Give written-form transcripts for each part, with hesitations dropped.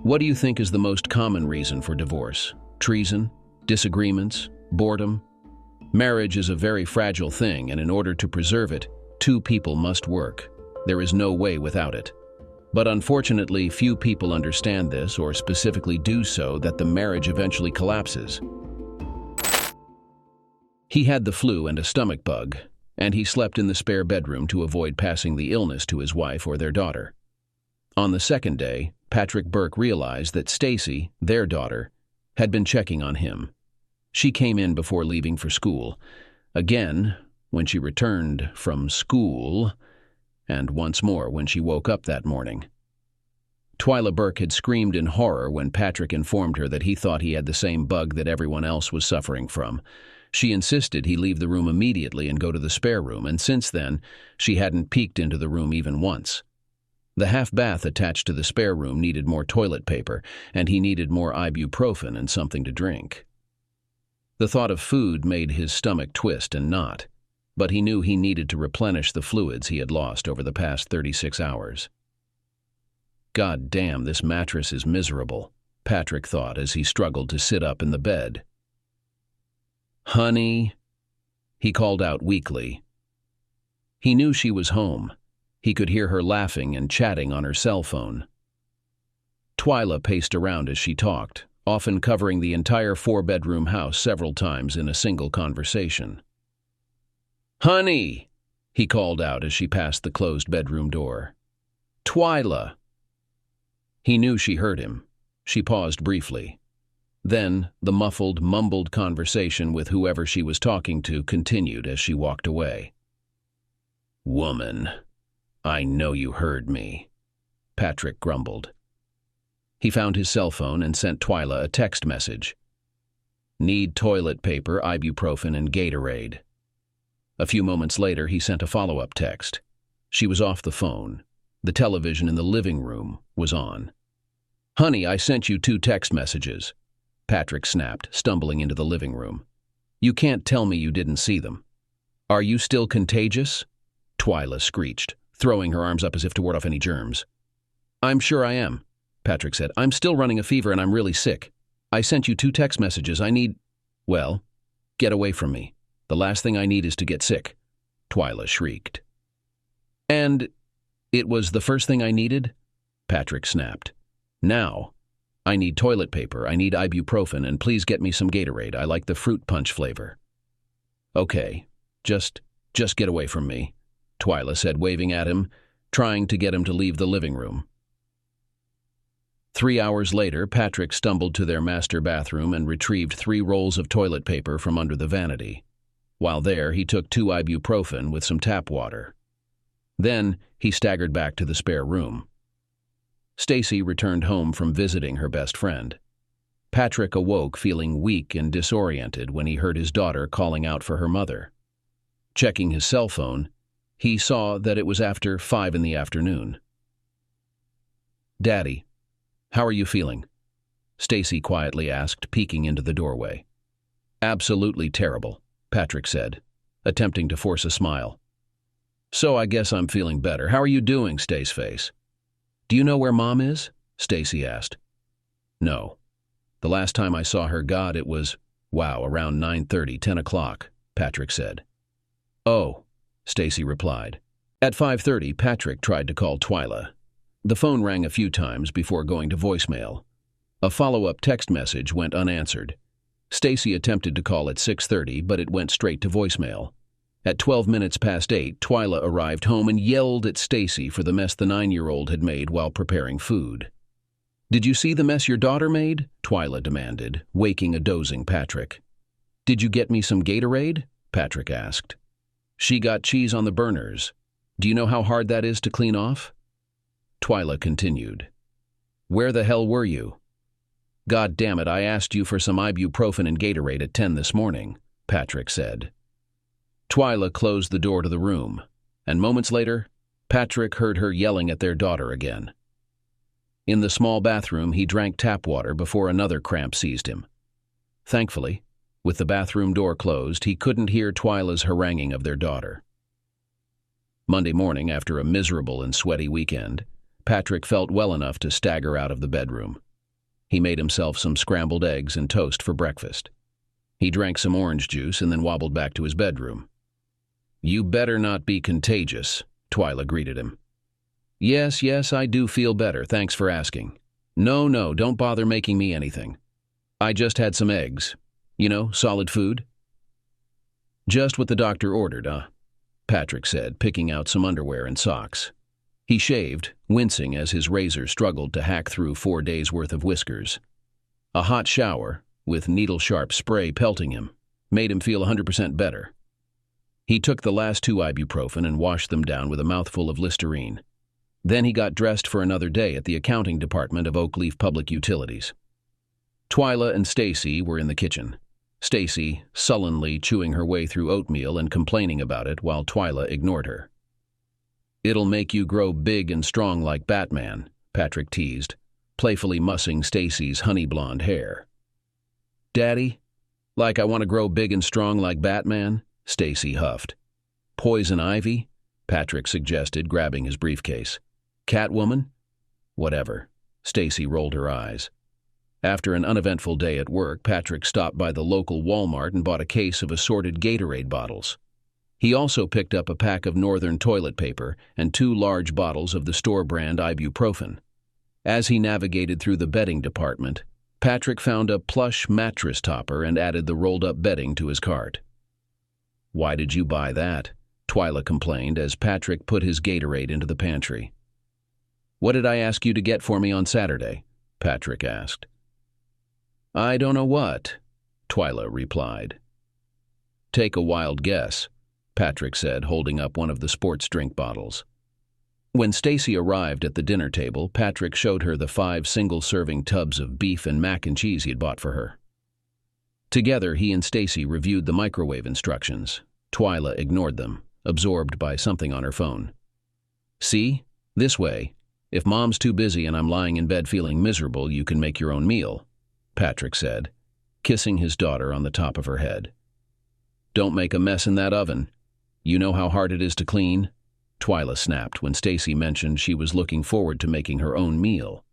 What do you think is the most common reason for divorce? Treason? Disagreements? Boredom? Marriage is a very fragile thing, and in order to preserve it, two people must work. There is no way without it. But unfortunately, few people understand this or specifically do so that the marriage eventually collapses. He had the flu and a stomach bug, and he slept in the spare bedroom to avoid passing the illness to his wife or their daughter. On the second day, Patrick Burke realized that Stacy, their daughter, had been checking on him. She came in before leaving for school. Again, when she returned from school, and once more when she woke up that morning. Twyla Burke had screamed in horror when Patrick informed her that he thought he had the same bug that everyone else was suffering from. She insisted he leave the room immediately and go to the spare room, and since then, she hadn't peeked into the room even once. The half-bath attached to the spare room needed more toilet paper, and he needed more ibuprofen and something to drink. The thought of food made his stomach twist and knot, but he knew he needed to replenish the fluids he had lost over the past 36 hours. God damn, this mattress is miserable, Patrick thought as he struggled to sit up in the bed. Honey, he called out weakly. He knew she was home. He could hear her laughing and chatting on her cell phone. Twyla paced around as she talked, often covering the entire four-bedroom house several times in a single conversation. Honey, he called out as she passed the closed bedroom door. Twyla. He knew she heard him. She paused briefly. Then, the muffled, mumbled conversation with whoever she was talking to continued as she walked away. Woman, I know you heard me, Patrick grumbled. He found his cell phone and sent Twyla a text message. Need toilet paper, ibuprofen, and Gatorade. A few moments later, he sent a follow-up text. She was off the phone. The television in the living room was on. Honey, I sent you 2 text messages, Patrick snapped, stumbling into the living room. You can't tell me you didn't see them. Are you still contagious? Twyla screeched, throwing her arms up as if to ward off any germs. I'm sure I am, Patrick said. I'm still running a fever and I'm really sick. I sent you 2 text messages. Well, get away from me. The last thing I need is to get sick, Twyla shrieked. And it was the first thing I needed? Patrick snapped. Now, I need toilet paper, I need ibuprofen, and please get me some Gatorade. I like the fruit punch flavor. Okay, just get away from me, Twyla said, waving at him, trying to get him to leave the living room. 3 hours later, Patrick stumbled to their master bathroom and retrieved 3 rolls of toilet paper from under the vanity. While there, he took 2 ibuprofen with some tap water. Then, he staggered back to the spare room. Stacy returned home from visiting her best friend. Patrick awoke feeling weak and disoriented when he heard his daughter calling out for her mother. Checking his cell phone, he saw that it was after 5 in the afternoon. Daddy, how are you feeling? Stacy quietly asked, peeking into the doorway. Absolutely terrible, Patrick said, attempting to force a smile. So I guess I'm feeling better. How are you doing, Staceface? Do you know where Mom is? Stacy asked. No. The last time I saw her, it was, around 9:30, 10 o'clock, Patrick said. Oh, Stacy replied. At 5:30, Patrick tried to call Twyla. The phone rang a few times before going to voicemail. A follow-up text message went unanswered. Stacy attempted to call at 6:30, but it went straight to voicemail. At 12 minutes past 8, Twyla arrived home and yelled at Stacy for the mess the 9-year-old had made while preparing food. Did you see the mess your daughter made? Twyla demanded, waking a dozing Patrick. Did you get me some Gatorade? Patrick asked. She got cheese on the burners. Do you know how hard that is to clean off? Twyla continued. Where the hell were you? God damn it, I asked you for some ibuprofen and Gatorade at 10 this morning, Patrick said. Twyla closed the door to the room, and moments later, Patrick heard her yelling at their daughter again. In the small bathroom, he drank tap water before another cramp seized him. Thankfully, with the bathroom door closed, he couldn't hear Twyla's haranguing of their daughter. Monday morning, after a miserable and sweaty weekend, Patrick felt well enough to stagger out of the bedroom. He made himself some scrambled eggs and toast for breakfast. He drank some orange juice and then wobbled back to his bedroom. "You better not be contagious," Twyla greeted him. Yes, I do feel better, thanks for asking. No, don't bother making me anything. I just had some eggs. You know, solid food." "Just what the doctor ordered, Patrick said, picking out some underwear and socks. He shaved, wincing as his razor struggled to hack through 4 days' worth of whiskers. A hot shower, with needle-sharp spray pelting him, made him feel 100% better. He took the last 2 ibuprofen and washed them down with a mouthful of Listerine. Then he got dressed for another day at the accounting department of Oak Leaf Public Utilities. Twyla and Stacy were in the kitchen. Stacy sullenly chewing her way through oatmeal and complaining about it while Twyla ignored her. "It'll make you grow big and strong like Batman," Patrick teased, playfully mussing Stacy's honey blonde hair. "Daddy, like I want to grow big and strong like Batman?" Stacy huffed. "Poison ivy?" Patrick suggested, grabbing his briefcase. "Catwoman?" "Whatever." Stacy rolled her eyes. After an uneventful day at work, Patrick stopped by the local Walmart and bought a case of assorted Gatorade bottles. He also picked up a pack of Northern toilet paper and 2 large bottles of the store-brand ibuprofen. As he navigated through the bedding department, Patrick found a plush mattress topper and added the rolled-up bedding to his cart. "Why did you buy that?" Twyla complained as Patrick put his Gatorade into the pantry. "What did I ask you to get for me on Saturday?" Patrick asked. "I don't know what," Twyla replied. "Take a wild guess," Patrick said, holding up one of the sports drink bottles. When Stacy arrived at the dinner table, Patrick showed her the 5 single-serving tubs of beef and mac and cheese he had bought for her. Together, he and Stacy reviewed the microwave instructions. Twyla ignored them, absorbed by something on her phone. "See? This way. If Mom's too busy and I'm lying in bed feeling miserable, you can make your own meal," Patrick said, kissing his daughter on the top of her head. "Don't make a mess in that oven. You know how hard it is to clean?" Twyla snapped when Stacy mentioned she was looking forward to making her own meal.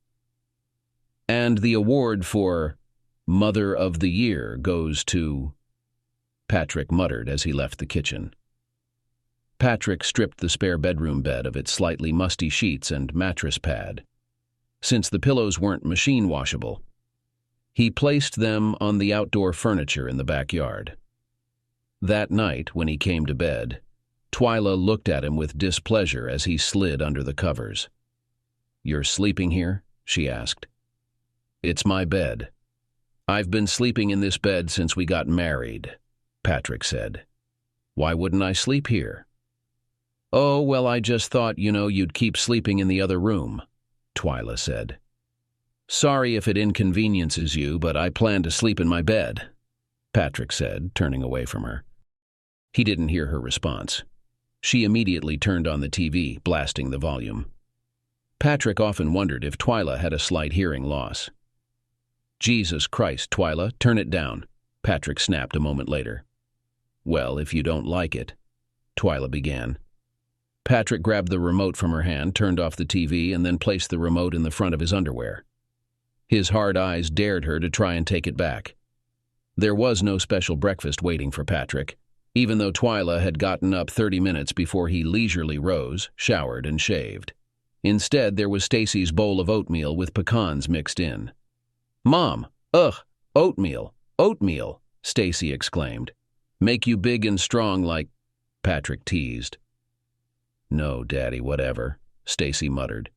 "And the award for Mother of the Year goes to..." Patrick muttered as he left the kitchen. Patrick stripped the spare bedroom bed of its slightly musty sheets and mattress pad. Since the pillows weren't machine washable, he placed them on the outdoor furniture in the backyard. That night, when he came to bed, Twyla looked at him with displeasure as he slid under the covers. "You're sleeping here?" she asked. "It's my bed. I've been sleeping in this bed since we got married," Patrick said. "Why wouldn't I sleep here?" "Oh, well, I just thought, you'd keep sleeping in the other room," Twyla said. "Sorry if it inconveniences you, but I plan to sleep in my bed," Patrick said, turning away from her. He didn't hear her response. She immediately turned on the TV, blasting the volume. Patrick often wondered if Twyla had a slight hearing loss. "Jesus Christ, Twyla, turn it down," Patrick snapped a moment later. "Well, if you don't like it," Twyla began. Patrick grabbed the remote from her hand, turned off the TV, and then placed the remote in the front of his underwear. His hard eyes dared her to try and take it back. There was no special breakfast waiting for Patrick, even though Twyla had gotten up 30 minutes before he leisurely rose, showered, and shaved. Instead, there was Stacy's bowl of oatmeal with pecans mixed in. "Mom, oatmeal, Stacy exclaimed. "Make you big and strong like..." Patrick teased. "No, Daddy, whatever," Stacy muttered,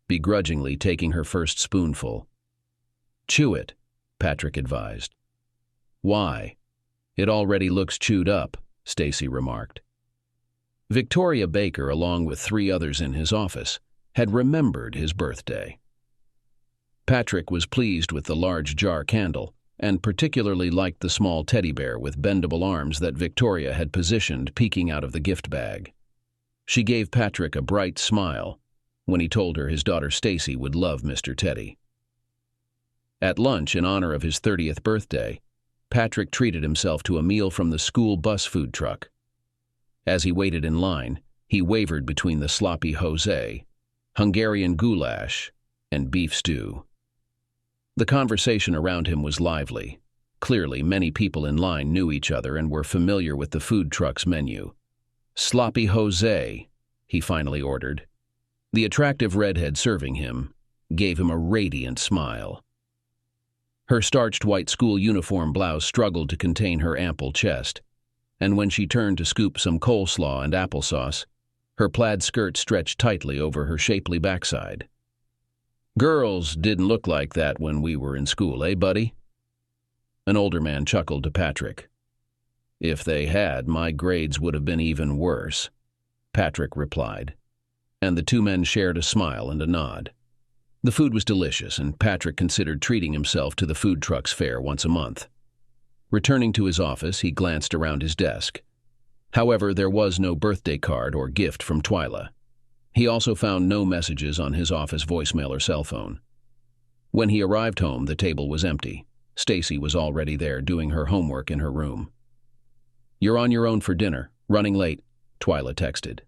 begrudgingly taking her first spoonful. "Chew it," Patrick advised. "Why? It already looks chewed up," Stacy remarked. Victoria Baker, along with 3 others in his office, had remembered his birthday. Patrick was pleased with the large jar candle, and particularly liked the small teddy bear with bendable arms that Victoria had positioned peeking out of the gift bag. She gave Patrick a bright smile when he told her his daughter Stacy would love Mr. Teddy. At lunch, in honor of his 30th birthday, Patrick treated himself to a meal from the school bus food truck. As he waited in line, he wavered between the sloppy Jose, Hungarian goulash, and beef stew. The conversation around him was lively. Clearly, many people in line knew each other and were familiar with the food truck's menu. "Sloppy Jose," he finally ordered. The attractive redhead serving him gave him a radiant smile. Her starched white school uniform blouse struggled to contain her ample chest, and when she turned to scoop some coleslaw and applesauce, her plaid skirt stretched tightly over her shapely backside. "Girls didn't look like that when we were in school, eh, buddy?" An older man chuckled to Patrick. "If they had, my grades would have been even worse," Patrick replied, and the two men shared a smile and a nod. The food was delicious, and Patrick considered treating himself to the food truck's fare once a month. Returning to his office, he glanced around his desk. However, there was no birthday card or gift from Twyla. He also found no messages on his office voicemail or cell phone. When he arrived home, the table was empty. Stacy was already there doing her homework in her room. "You're on your own for dinner. Running late," Twyla texted.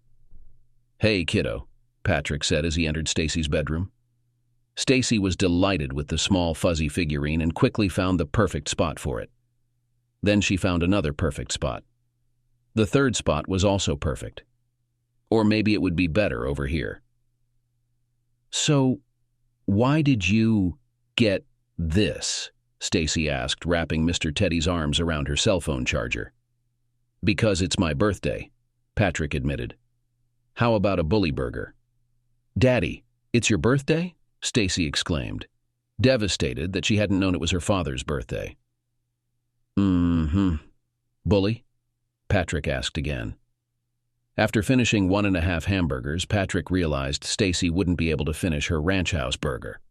"Hey, kiddo," Patrick said as he entered Stacy's bedroom. Stacy was delighted with the small, fuzzy figurine and quickly found the perfect spot for it. Then she found another perfect spot. The third spot was also perfect. Or maybe it would be better over here. "So, why did you get this?" Stacy asked, wrapping Mr. Teddy's arms around her cell phone charger. "Because it's my birthday," Patrick admitted. "How about a bully burger?" "Daddy, it's your birthday?" Stacy exclaimed, devastated that she hadn't known it was her father's birthday. "Bully?" Patrick asked again. After finishing 1.5 hamburgers, Patrick realized Stacy wouldn't be able to finish her ranch house burger.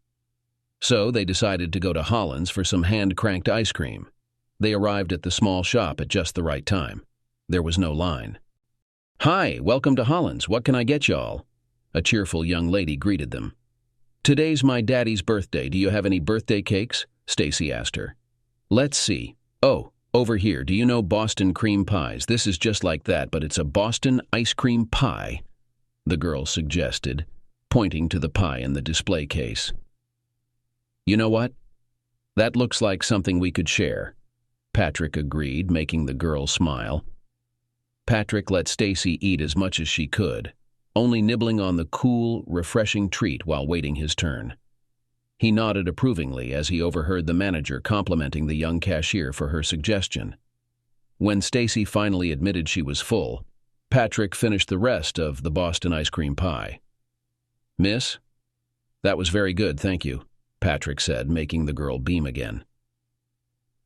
So they decided to go to Havillands for some hand-cranked ice cream. They arrived at the small shop at just the right time. There was no line. "Hi, welcome to Havillands. What can I get y'all?" A cheerful young lady greeted them. "Today's my daddy's birthday. Do you have any birthday cakes?" Stacy asked her. "Let's see. Oh, over here. Do you know Boston cream pies? This is just like that, but it's a Boston ice cream pie," the girl suggested, pointing to the pie in the display case. "You know what? That looks like something we could share," Patrick agreed, making the girl smile. Patrick let Stacy eat as much as she could, only nibbling on the cool, refreshing treat while waiting his turn. He nodded approvingly as he overheard the manager complimenting the young cashier for her suggestion. When Stacy finally admitted she was full, Patrick finished the rest of the Boston ice cream pie. "Miss? That was very good, thank you," Patrick said, making the girl beam again.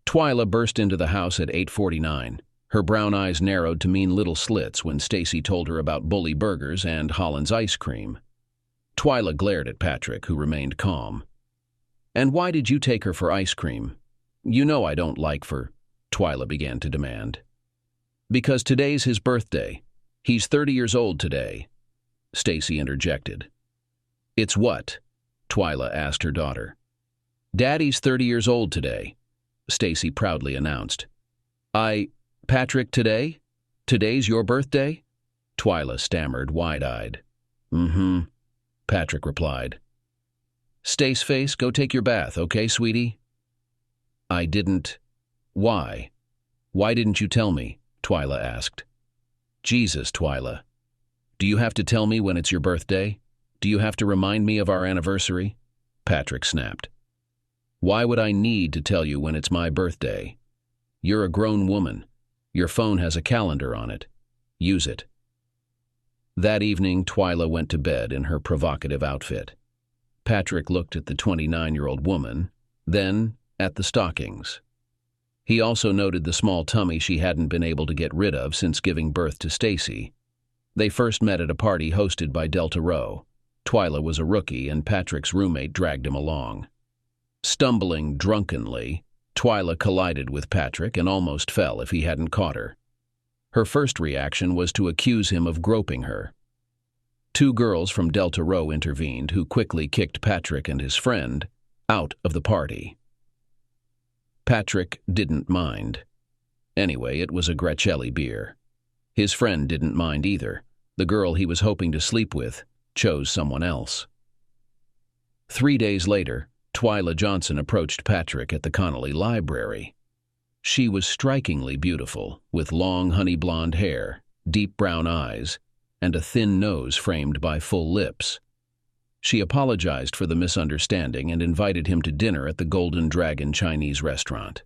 Twyla burst into the house at 8:49. Her brown eyes narrowed to mean little slits when Stacy told her about bully burgers and Havillands ice cream. Twyla glared at Patrick, who remained calm. "And why did you take her for ice cream? You know I don't like for," Twyla began to demand. "Because today's his birthday. He's 30 years old today," Stacy interjected. "It's what?" Twyla asked her daughter. "Daddy's 30 years old today," Stacy proudly announced. Patrick, today? Today's your birthday?" Twyla stammered, wide-eyed. Patrick replied. "Staceface, go take your bath, okay, sweetie?" "I didn't." "Why? Why didn't you tell me?" Twyla asked. "Jesus, Twyla. Do you have to tell me when it's your birthday? Do you have to remind me of our anniversary?" Patrick snapped. "Why would I need to tell you when it's my birthday? You're a grown woman. Your phone has a calendar on it. Use it." That evening, Twyla went to bed in her provocative outfit. Patrick looked at the 29-year-old woman, then at the stockings. He also noted the small tummy she hadn't been able to get rid of since giving birth to Stacy. They first met at a party hosted by Delta Rho. Twyla was a rookie, and Patrick's roommate dragged him along. Stumbling drunkenly, Twyla collided with Patrick and almost fell if he hadn't caught her. Her first reaction was to accuse him of groping her. 2 girls from Delta Rho intervened, who quickly kicked Patrick and his friend out of the party. Patrick didn't mind. Anyway, it was a Gracelli beer. His friend didn't mind either. The girl he was hoping to sleep with chose someone else. 3 days later, Twyla Johnson approached Patrick at the Connolly Library. She was strikingly beautiful, with long honey-blonde hair, deep brown eyes, and a thin nose framed by full lips. She apologized for the misunderstanding and invited him to dinner at the Golden Dragon Chinese restaurant.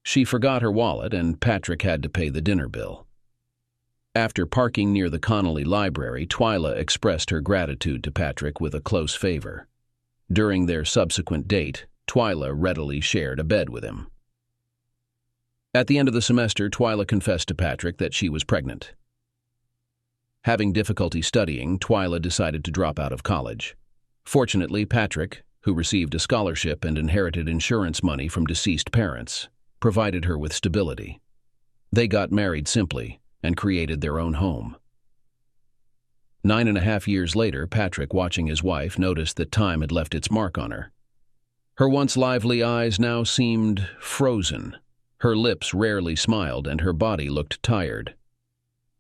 She forgot her wallet, and Patrick had to pay the dinner bill. After parking near the Connolly Library, Twyla expressed her gratitude to Patrick with a close favor. During their subsequent date, Twyla readily shared a bed with him. At the end of the semester, Twyla confessed to Patrick that she was pregnant. Having difficulty studying, Twyla decided to drop out of college. Fortunately, Patrick, who received a scholarship and inherited insurance money from deceased parents, provided her with stability. They got married simply and created their own home. 9.5 years later, Patrick, watching his wife, noticed that time had left its mark on her. Her once lively eyes now seemed frozen. Her lips rarely smiled, and her body looked tired.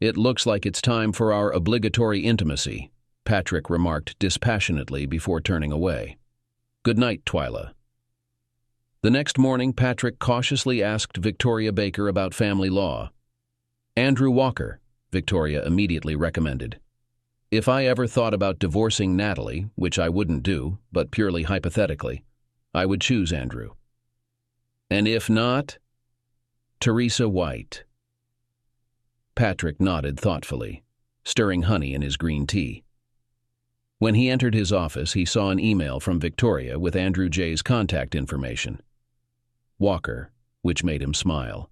"It looks like it's time for our obligatory intimacy," Patrick remarked dispassionately before turning away. "Good night, Twyla." The next morning, Patrick cautiously asked Victoria Baker about family law. "Andrew Walker," Victoria immediately recommended. "If I ever thought about divorcing Natalie, which I wouldn't do, but purely hypothetically, I would choose Andrew." "And if not?" "Teresa White." Patrick nodded thoughtfully, stirring honey in his green tea. When he entered his office, he saw an email from Victoria with Andrew J's contact information. Walker, which made him smile.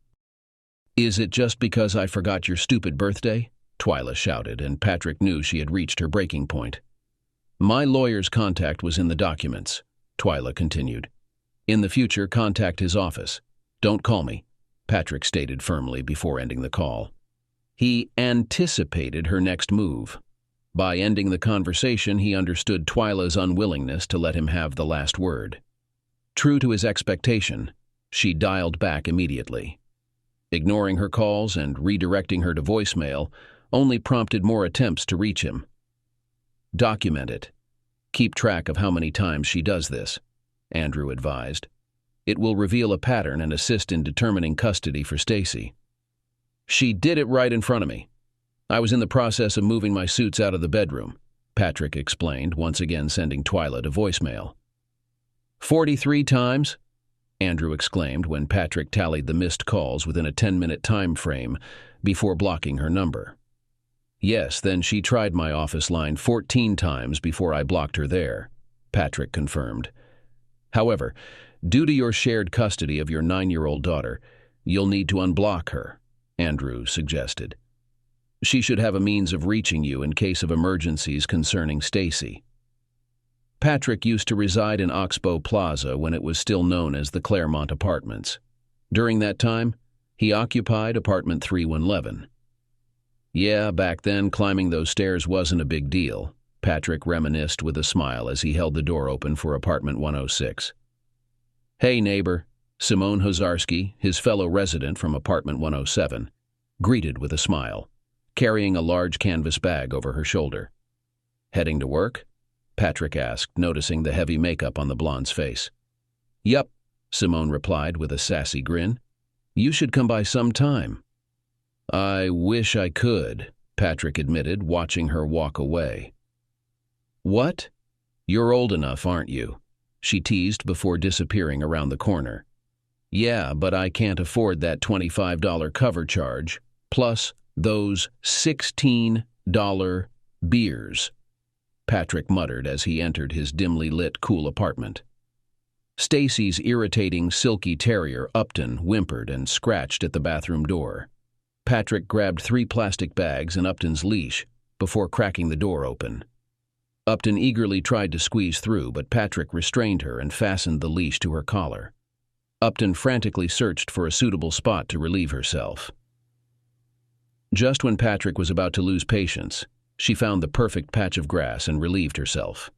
"Is it just because I forgot your stupid birthday?" Twyla shouted, and Patrick knew she had reached her breaking point. "My lawyer's contact was in the documents," Twyla continued. "In the future, contact his office. Don't call me," Patrick stated firmly before ending the call. He anticipated her next move. By ending the conversation, he understood Twyla's unwillingness to let him have the last word. True to his expectation, she dialed back immediately. Ignoring her calls and redirecting her to voicemail only prompted more attempts to reach him. "Document it. Keep track of how many times she does this," Andrew advised. "It will reveal a pattern and assist in determining custody for Stacy." "She did it right in front of me. I was in the process of moving my suits out of the bedroom," Patrick explained, once again sending Twyla to voicemail. 43 times? Andrew exclaimed when Patrick tallied the missed calls within a 10-minute time frame before blocking her number. "Yes, then she tried my office line 14 times before I blocked her there," Patrick confirmed. "However, due to your shared custody of your 9-year-old daughter, you'll need to unblock her," Andrew suggested. "She should have a means of reaching you in case of emergencies concerning Stacy." Patrick used to reside in Oxbow Plaza when it was still known as the Claremont Apartments. During that time, he occupied apartment 3111. "Yeah, back then climbing those stairs wasn't a big deal," Patrick reminisced with a smile as he held the door open for apartment 106. "Hey, neighbor," Simone Hozarski, his fellow resident from apartment 107, greeted with a smile, carrying a large canvas bag over her shoulder. "Heading to work?" Patrick asked, noticing the heavy makeup on the blonde's face. "Yup," Simone replied with a sassy grin. "You should come by sometime." "I wish I could," Patrick admitted, watching her walk away. "What? You're old enough, aren't you?" she teased before disappearing around the corner. "Yeah, but I can't afford that $25 cover charge, plus those $16 beers," Patrick muttered as he entered his dimly lit, cool apartment. Stacy's irritating, silky terrier, Upton, whimpered and scratched at the bathroom door. Patrick grabbed 3 plastic bags and Upton's leash before cracking the door open. Upton eagerly tried to squeeze through, but Patrick restrained her and fastened the leash to her collar. Upton frantically searched for a suitable spot to relieve herself. Just when Patrick was about to lose patience, she found the perfect patch of grass and relieved herself.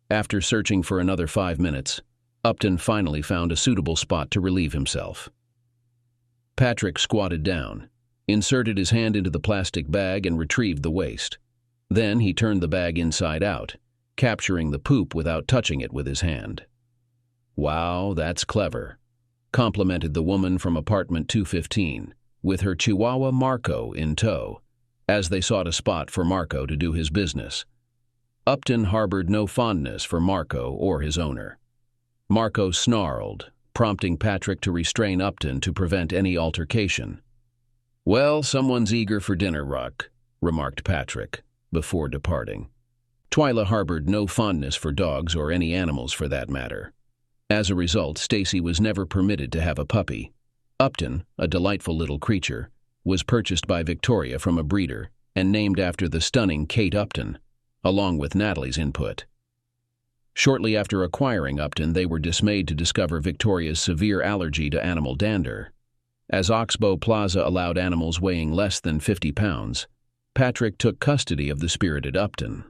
After searching for another 5 minutes, Upton finally found a suitable spot to relieve himself. Patrick squatted down, inserted his hand into the plastic bag and retrieved the waste. Then he turned the bag inside out, capturing the poop without touching it with his hand. "Wow, that's clever," complimented the woman from apartment 215, with her chihuahua Marco in tow, as they sought a spot for Marco to do his business. Upton harbored no fondness for Marco or his owner. Marco snarled, prompting Patrick to restrain Upton to prevent any altercation. "Well, someone's eager for dinner, Ruck," remarked Patrick, before departing. Twyla harbored no fondness for dogs or any animals for that matter. As a result, Stacy was never permitted to have a puppy. Upton, a delightful little creature, was purchased by Victoria from a breeder and named after the stunning Kate Upton, along with Natalie's input. Shortly after acquiring Upton, they were dismayed to discover Victoria's severe allergy to animal dander. As Oxbow Plaza allowed animals weighing less than 50 pounds, Patrick took custody of the spirited Upton.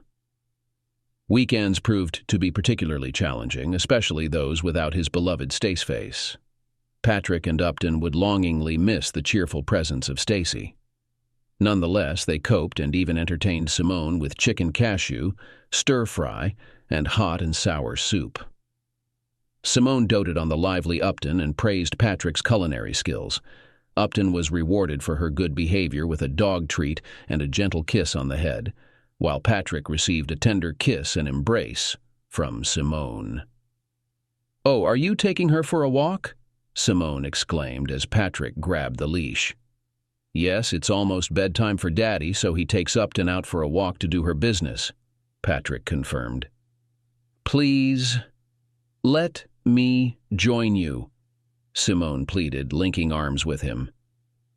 Weekends proved to be particularly challenging, especially those without his beloved Staceface. Patrick and Upton would longingly miss the cheerful presence of Stacy. Nonetheless, they coped and even entertained Simone with chicken cashew, stir-fry, and hot and sour soup. Simone doted on the lively Upton and praised Patrick's culinary skills. Upton was rewarded for her good behavior with a dog treat and a gentle kiss on the head, while Patrick received a tender kiss and embrace from Simone. "Oh, are you taking her for a walk?" Simone exclaimed as Patrick grabbed the leash. "Yes, it's almost bedtime for Daddy, so he takes Upton out for a walk to do her business," Patrick confirmed. "Please, let me join you," Simone pleaded, linking arms with him.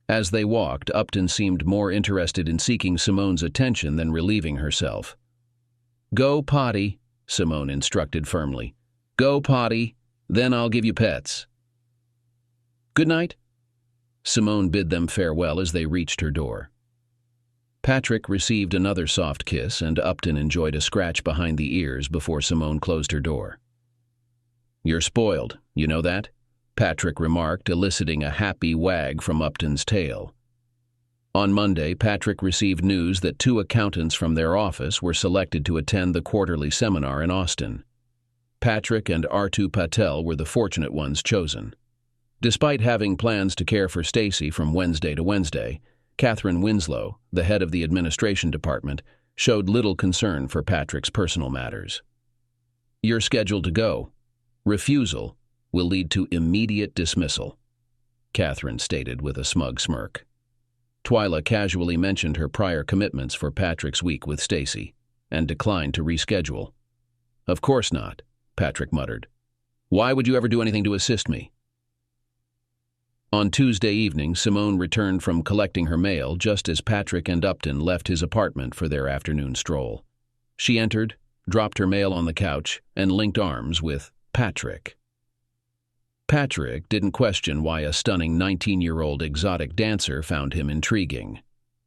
As they walked, Upton seemed more interested in seeking Simone's attention than relieving herself. "Go potty," Simone instructed firmly. "Go potty, then I'll give you pets." "Good night." Simone bid them farewell as they reached her door. Patrick received another soft kiss, and Upton enjoyed a scratch behind the ears before Simone closed her door. "You're spoiled, you know that?" Patrick remarked, eliciting a happy wag from Upton's tail. On Monday, Patrick received news that 2 accountants from their office were selected to attend the quarterly seminar in Austin. Patrick and Artu Patel were the fortunate ones chosen. Despite having plans to care for Stacy from Wednesday to Wednesday, Catherine Winslow, the head of the administration department, showed little concern for Patrick's personal matters. "You're scheduled to go. Refusal will lead to immediate dismissal," Catherine stated with a smug smirk. Twyla casually mentioned her prior commitments for Patrick's week with Stacy and declined to reschedule. "Of course not," Patrick muttered. "Why would you ever do anything to assist me?" On Tuesday evening, Simone returned from collecting her mail just as Patrick and Upton left his apartment for their afternoon stroll. She entered, dropped her mail on the couch, and linked arms with Patrick. Patrick didn't question why a stunning 19-year-old exotic dancer found him intriguing.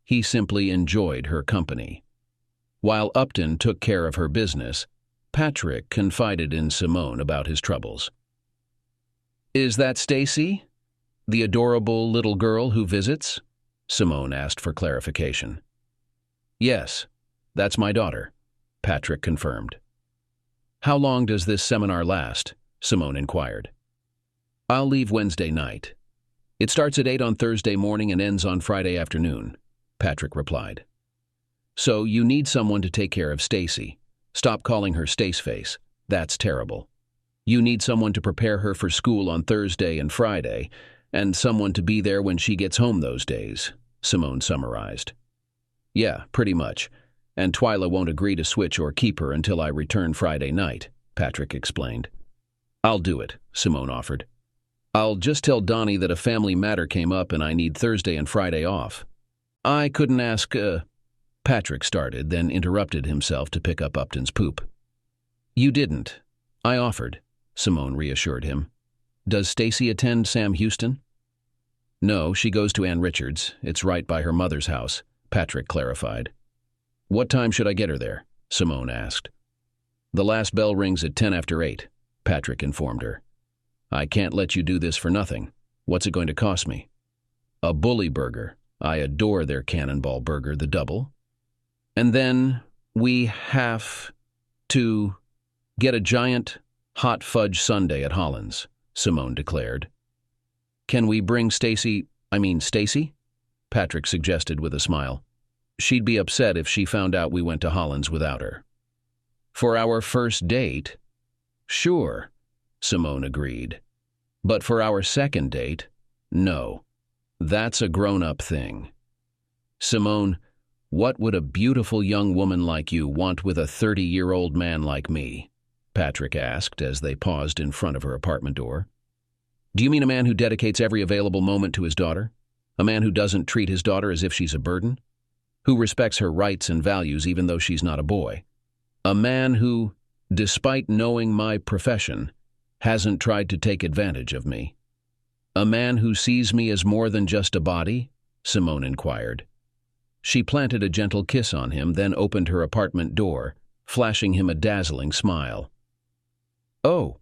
He simply enjoyed her company. While Upton took care of her business, Patrick confided in Simone about his troubles. "Is that Stacy? The adorable little girl who visits?" Simone asked for clarification. "Yes, that's my daughter," Patrick confirmed. "How long does this seminar last?" Simone inquired. "I'll leave Wednesday night. It starts at 8 on Thursday morning and ends on Friday afternoon," Patrick replied. "So you need someone to take care of Stacy. Stop calling her Staceface. That's terrible. You need someone to prepare her for school on Thursday and Friday, and someone to be there when she gets home those days," Simone summarized. "Yeah, pretty much. And Twyla won't agree to switch or keep her until I return Friday night," Patrick explained. "I'll do it," Simone offered. "I'll just tell Donnie that a family matter came up and I need Thursday and Friday off." "I couldn't ask, Patrick started, then interrupted himself to pick up Upton's poop. "You didn't. I offered," Simone reassured him. "Does Stacy attend Sam Houston?" "No, she goes to Ann Richards. It's right by her mother's house," Patrick clarified. "What time should I get her there?" Simone asked. "The last bell rings at 10 after 8, Patrick informed her. "I can't let you do this for nothing. What's it going to cost me?" "A bully burger. I adore their Cannonball burger, the double. And then we have to get a giant Hot fudge sundae at Holland's, Simone declared. Can we bring Stacy? Patrick suggested with a smile. She'd be upset if she found out we went to Holland's without her. For our first date? Sure, Simone agreed. But for our second date? No. That's a grown-up thing. Simone, what would a beautiful young woman like you want with a 30-year-old man like me? Patrick asked as they paused in front of her apartment door. Do you mean a man who dedicates every available moment to his daughter? A man who doesn't treat his daughter as if she's a burden? Who respects her rights and values even though she's not a boy? A man who, despite knowing my profession, hasn't tried to take advantage of me? A man who sees me as more than just a body? Simone inquired. She planted a gentle kiss on him, then opened her apartment door, flashing him a dazzling smile. Oh,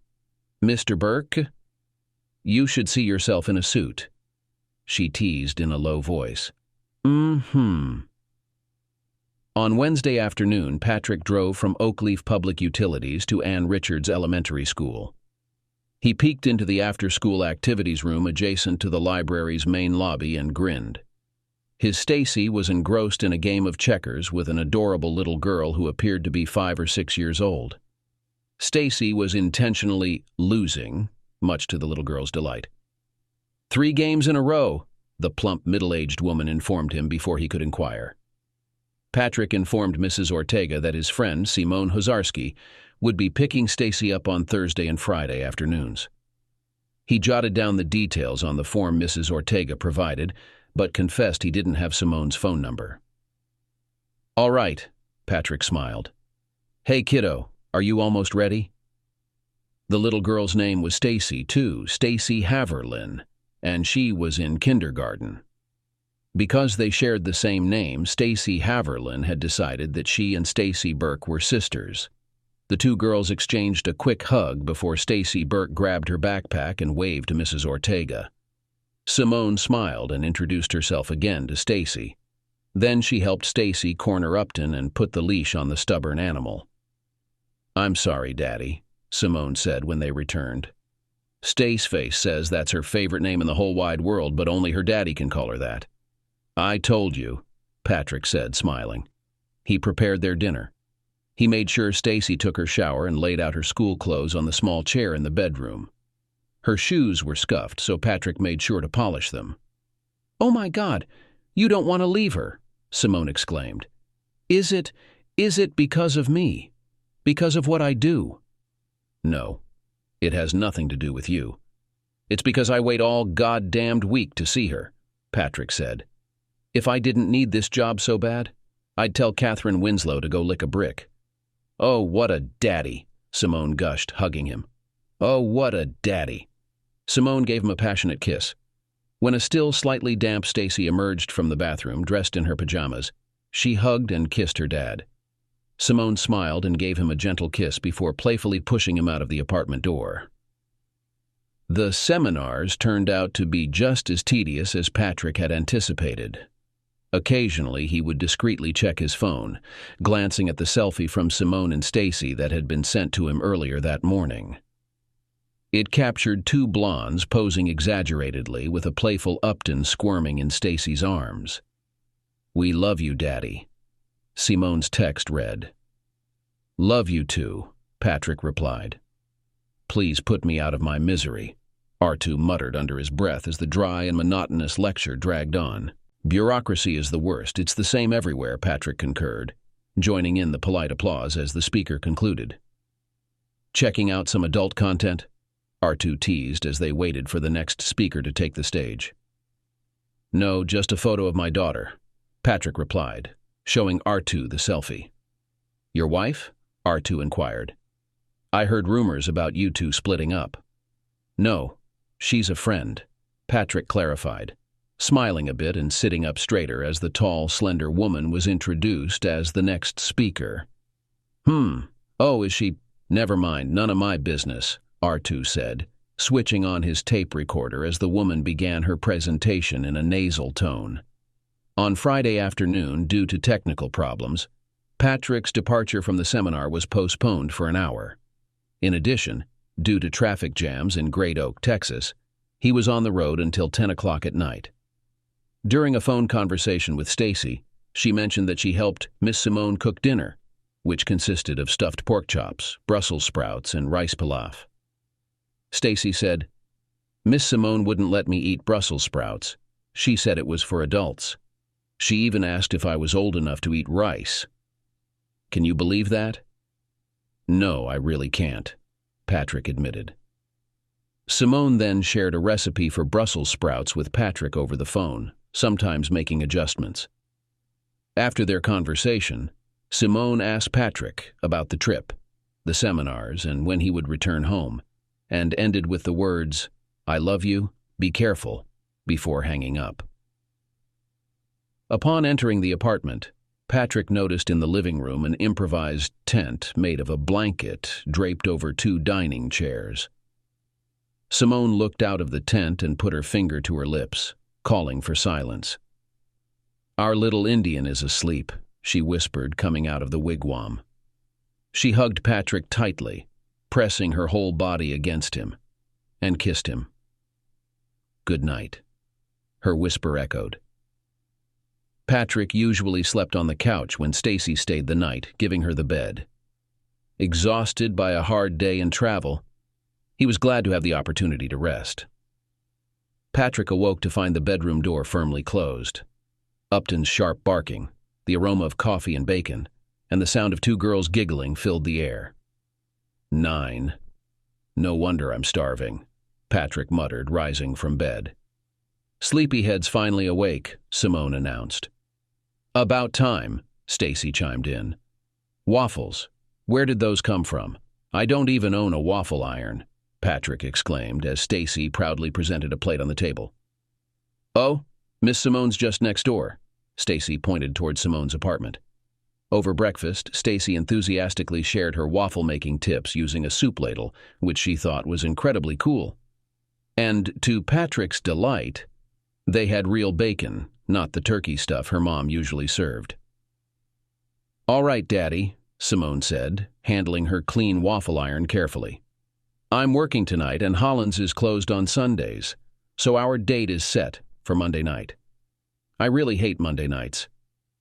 Mr. Burke? You should see yourself in a suit, she teased in a low voice. On Wednesday afternoon, Patrick drove from Oakleaf Public Utilities to Ann Richards Elementary School. He peeked into the after-school activities room adjacent to the library's main lobby and grinned. His Stacy was engrossed in a game of checkers with an adorable little girl who appeared to be 5 or 6 years old. Stacy was intentionally losing, much to the little girl's delight. 3 games in a row, the plump middle-aged woman informed him before he could inquire. Patrick informed Mrs. Ortega that his friend, Simone Hozarski, would be picking Stacy up on Thursday and Friday afternoons. He jotted down the details on the form Mrs. Ortega provided, but confessed he didn't have Simone's phone number. All right, Patrick smiled. Hey, kiddo, are you almost ready? The little girl's name was Stacy, too, Stacy Havillands, and she was in kindergarten. Because they shared the same name, Stacy Havillands had decided that she and Stacy Burke were sisters. The 2 girls exchanged a quick hug before Stacy Burke grabbed her backpack and waved to Mrs. Ortega. Simone smiled and introduced herself again to Stacy. Then she helped Stacy corner Upton and put the leash on the stubborn animal. I'm sorry, Daddy, Simone said when they returned. Staceface says that's her favorite name in the whole wide world, but only her daddy can call her that. I told you, Patrick said, smiling. He prepared their dinner. He made sure Stacy took her shower and laid out her school clothes on the small chair in the bedroom. Her shoes were scuffed, so Patrick made sure to polish them. Oh my God, you don't want to leave her, Simone exclaimed. Is it because of me? Because of what I do? No, it has nothing to do with you. It's because I wait all goddamned week to see her, Patrick said. If I didn't need this job so bad, I'd tell Catherine Winslow to go lick a brick. Oh, what a daddy, Simone gushed, hugging him. Oh, what a daddy. Simone gave him a passionate kiss. When a still slightly damp Stacy emerged from the bathroom, dressed in her pajamas, she hugged and kissed her dad. Simone smiled and gave him a gentle kiss before playfully pushing him out of the apartment door. The seminars turned out to be just as tedious as Patrick had anticipated. Occasionally, he would discreetly check his phone, glancing at the selfie from Simone and Stacy that had been sent to him earlier that morning. It captured 2 blondes posing exaggeratedly with a playful Upton squirming in Stacy's arms. We love you, Daddy, Simone's text read. Love you too, Patrick replied. Please put me out of my misery, R2 muttered under his breath as the dry and monotonous lecture dragged on. Bureaucracy is the worst. It's the same everywhere, Patrick concurred, joining in the polite applause as the speaker concluded. Checking out some adult content? R2 teased as they waited for the next speaker to take the stage. No, just a photo of my daughter, Patrick replied, showing R2 the selfie. Your wife? R2 inquired. I heard rumors about you 2 splitting up. No, she's a friend, Patrick clarified, smiling a bit and sitting up straighter as the tall, slender woman was introduced as the next speaker. Oh, is she? Never mind, none of my business, R2 said, switching on his tape recorder as the woman began her presentation in a nasal tone. On Friday afternoon, due to technical problems, Patrick's departure from the seminar was postponed for an hour. In addition, Due to traffic jams in Great Oak, Texas, he was on the road until 10 o'clock at night. During a phone conversation with Stacy, she mentioned that she helped Miss Simone cook dinner, which consisted of stuffed pork chops, Brussels sprouts, and rice pilaf. Stacy said, "Miss Simone wouldn't let me eat Brussels sprouts. She said it was for adults. She even asked if I was old enough to eat rice. Can you believe that?" "No, I really can't," Patrick admitted. Simone then shared a recipe for Brussels sprouts with Patrick over the phone, sometimes making adjustments. After their conversation, Simone asked Patrick about the trip, the seminars, and when he would return home, and ended with the words, "I love you, be careful," before hanging up. Upon entering the apartment, Patrick noticed in the living room an improvised tent made of a blanket draped over 2 dining chairs. Simone looked out of the tent and put her finger to her lips, calling for silence. "Our little Indian is asleep," she whispered, coming out of the wigwam. She hugged Patrick tightly, pressing her whole body against him, and kissed him. "Good night," her whisper echoed. Patrick usually slept on the couch when Stacy stayed the night, giving her the bed. Exhausted by a hard day and travel, he was glad to have the opportunity to rest. Patrick awoke to find the bedroom door firmly closed. Upton's sharp barking, the aroma of coffee and bacon, and the sound of 2 girls giggling filled the air. 9. "No wonder I'm starving," Patrick muttered, rising from bed. "Sleepyhead's finally awake," Simone announced. "About time," Stacy chimed in. "Waffles. Where did those come from? I don't even own a waffle iron," Patrick exclaimed as Stacy proudly presented a plate on the table. "Oh, Miss Simone's just next door." Stacy pointed toward Simone's apartment. Over breakfast, Stacy enthusiastically shared her waffle-making tips using a soup ladle, which she thought was incredibly cool. And to Patrick's delight, they had real bacon, not the turkey stuff her mom usually served. "All right, Daddy," Simone said, handling her clean waffle iron carefully. "I'm working tonight and Havillands is closed on Sundays, so our date is set for Monday night. I really hate Monday nights.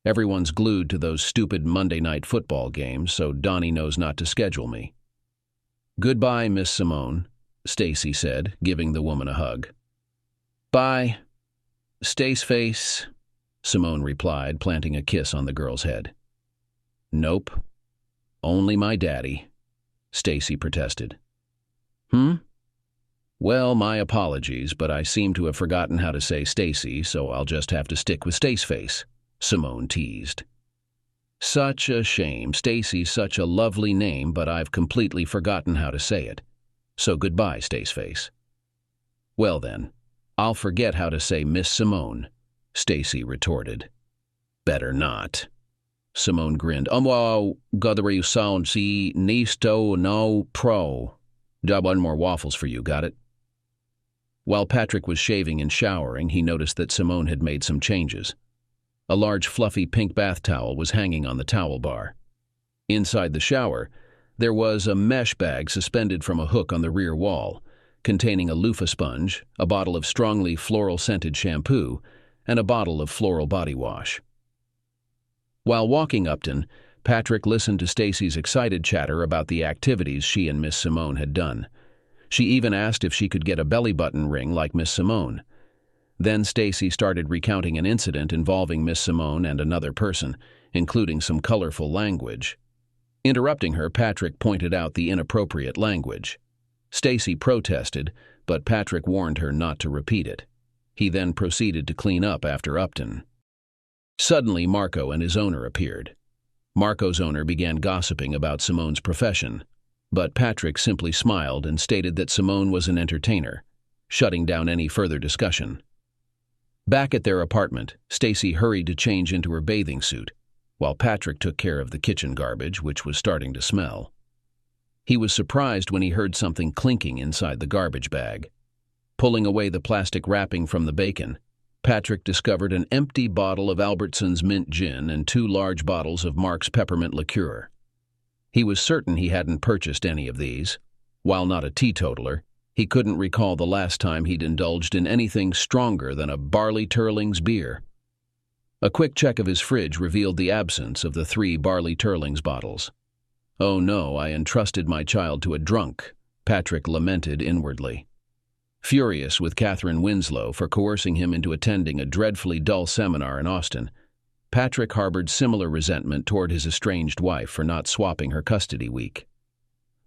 Everyone's glued to those stupid Monday night football games, so Donnie knows not to schedule me." "Goodbye, Miss Simone," Stacy said, giving the woman a hug. "Bye, Stace face," Simone replied, planting a kiss on the girl's head. "Nope. Only my daddy," Stacy protested. "Well, my apologies, but I seem to have forgotten how to say Stacy, so I'll just have to stick with Staceface," Simone teased. "Such a shame. Stacy's such a lovely name, but I've completely forgotten how to say it. So goodbye, Staceface." "Well then, I'll forget how to say Miss Simone," Stacy retorted. "Better not." Simone grinned. Gotta you sound see nisto no pro. Got 1 more waffles for you, got it?" While Patrick was shaving and showering, he noticed that Simone had made some changes. A large fluffy pink bath towel was hanging on the towel bar. Inside the shower, there was a mesh bag suspended from a hook on the rear wall, containing a loofah sponge, a bottle of strongly floral-scented shampoo, and a bottle of floral body wash. While walking Upton, Patrick listened to Stacy's excited chatter about the activities she and Miss Simone had done. She even asked if she could get a belly button ring like Miss Simone. Then Stacy started recounting an incident involving Miss Simone and another person, including some colorful language. Interrupting her, Patrick pointed out the inappropriate language. Stacy protested, but Patrick warned her not to repeat it. He then proceeded to clean up after Upton. Suddenly, Marco and his owner appeared. Marco's owner began gossiping about Simone's profession, but Patrick simply smiled and stated that Simone was an entertainer, shutting down any further discussion. Back at their apartment, Stacy hurried to change into her bathing suit, while Patrick took care of the kitchen garbage, which was starting to smell. He was surprised when he heard something clinking inside the garbage bag. Pulling away the plastic wrapping from the bacon, Patrick discovered an empty bottle of Albertson's mint gin and 2 large bottles of Mark's peppermint liqueur. He was certain he hadn't purchased any of these. While not a teetotaler, he couldn't recall the last time he'd indulged in anything stronger than a Barley Turling's beer. A quick check of his fridge revealed the absence of the 3 Barley Turling's bottles. "Oh no, I entrusted my child to a drunk," Patrick lamented inwardly. Furious with Catherine Winslow for coercing him into attending a dreadfully dull seminar in Austin, Patrick harbored similar resentment toward his estranged wife for not swapping her custody week.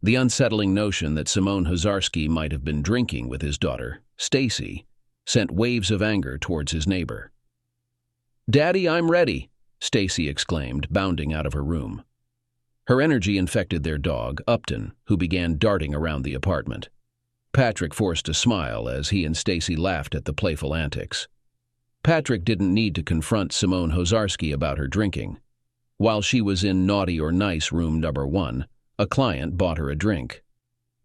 The unsettling notion that Simone Hozarski might have been drinking with his daughter, Stacy, sent waves of anger towards his neighbor. "Daddy, I'm ready," Stacy exclaimed, bounding out of her room. Her energy infected their dog, Upton, who began darting around the apartment. Patrick forced a smile as he and Stacy laughed at the playful antics. Patrick didn't need to confront Simone Hozarski about her drinking. While she was in naughty or nice room number 1, a client bought her a drink.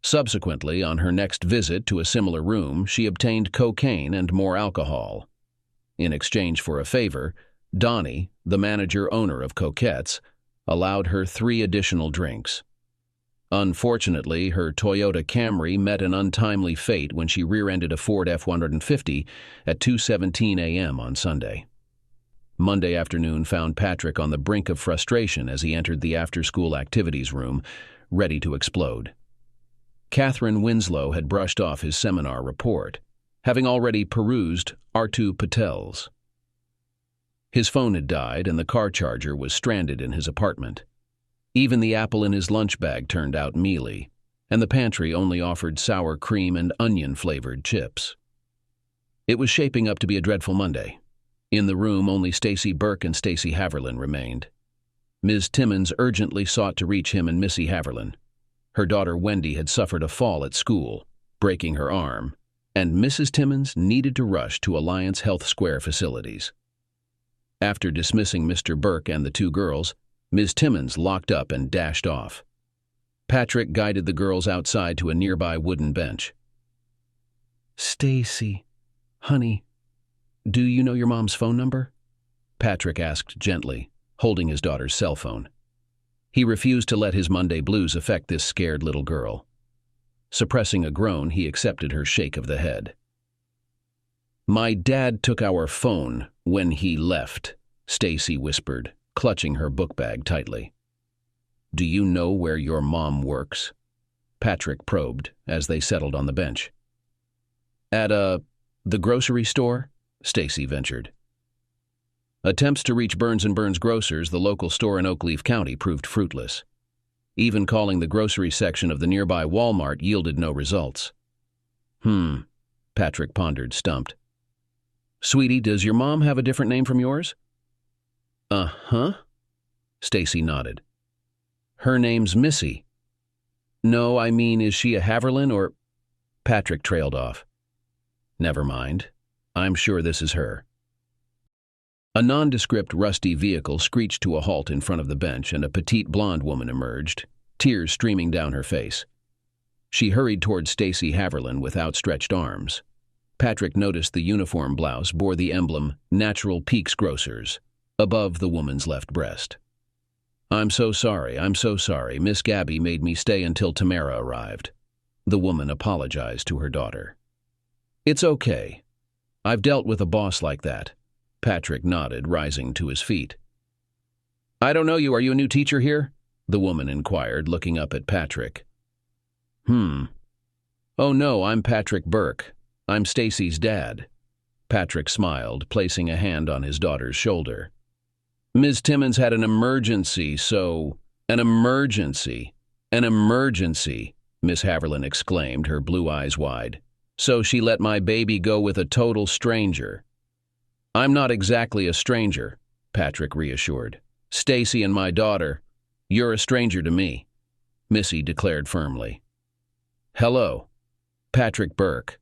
Subsequently, on her next visit to a similar room, she obtained cocaine and more alcohol. In exchange for a favor, Donnie, the manager-owner of Coquettes, allowed her 3 additional drinks. Unfortunately, her Toyota Camry met an untimely fate when she rear-ended a Ford F-150 at 2:17 a.m. on Sunday. Monday afternoon found Patrick on the brink of frustration as he entered the after-school activities room, ready to explode. Catherine Winslow had brushed off his seminar report, having already perused Artu Patel's. His phone had died and the car charger was stranded in his apartment. Even the apple in his lunch bag turned out mealy, and the pantry only offered sour cream and onion-flavored chips. It was shaping up to be a dreadful Monday. In the room, only Stacy Burke and Stacy Havilland remained. Ms. Timmons urgently sought to reach him and Missy Havilland. Her daughter Wendy had suffered a fall at school, breaking her arm, and Mrs. Timmons needed to rush to Alliance Health Square facilities. After dismissing Mr. Burke and the 2 girls, Ms. Timmons locked up and dashed off. Patrick guided the girls outside to a nearby wooden bench. "Stacy, honey, do you know your mom's phone number?" Patrick asked gently, holding his daughter's cell phone. He refused to let his Monday blues affect this scared little girl. Suppressing a groan, he accepted her shake of the head. "My dad took our phone when he left," Stacy whispered, clutching her book bag tightly. "Do you know where your mom works?" Patrick probed as they settled on the bench. "At the grocery store?" Stacy ventured. Attempts to reach Burns & Burns Grocers, the local store in Oakleaf County, proved fruitless. Even calling the grocery section of the nearby Walmart yielded no results. Patrick pondered, stumped. "Sweetie, does your mom have a different name from yours?" "Uh-huh," Stacy nodded. "Her name's Missy." "No, I mean, is she a Haverland or—" Patrick trailed off. "Never mind. I'm sure this is her." A nondescript rusty vehicle screeched to a halt in front of the bench, and a petite blonde woman emerged, tears streaming down her face. She hurried toward Stacy Haverland with outstretched arms. Patrick noticed the uniform blouse bore the emblem Natural Peaks Grocers above the woman's left breast. I'm so sorry. Miss Gabby made me stay until Tamara arrived." The woman apologized to her daughter. "It's okay. I've dealt with a boss like that." Patrick nodded, rising to his feet. "I don't know you. Are you a new teacher here?" the woman inquired, looking up at Patrick. "Oh no, I'm Patrick Burke. I'm Stacy's dad." Patrick smiled, placing a hand on his daughter's shoulder. "Ms. Timmons had an emergency, so—" "An emergency! An emergency!" Miss Haverland exclaimed, her blue eyes wide. "So she let my baby go with a total stranger." "I'm not exactly a stranger," Patrick reassured. "Stacy and my daughter. You're a stranger to me," Missy declared firmly. "Hello, Patrick Burke."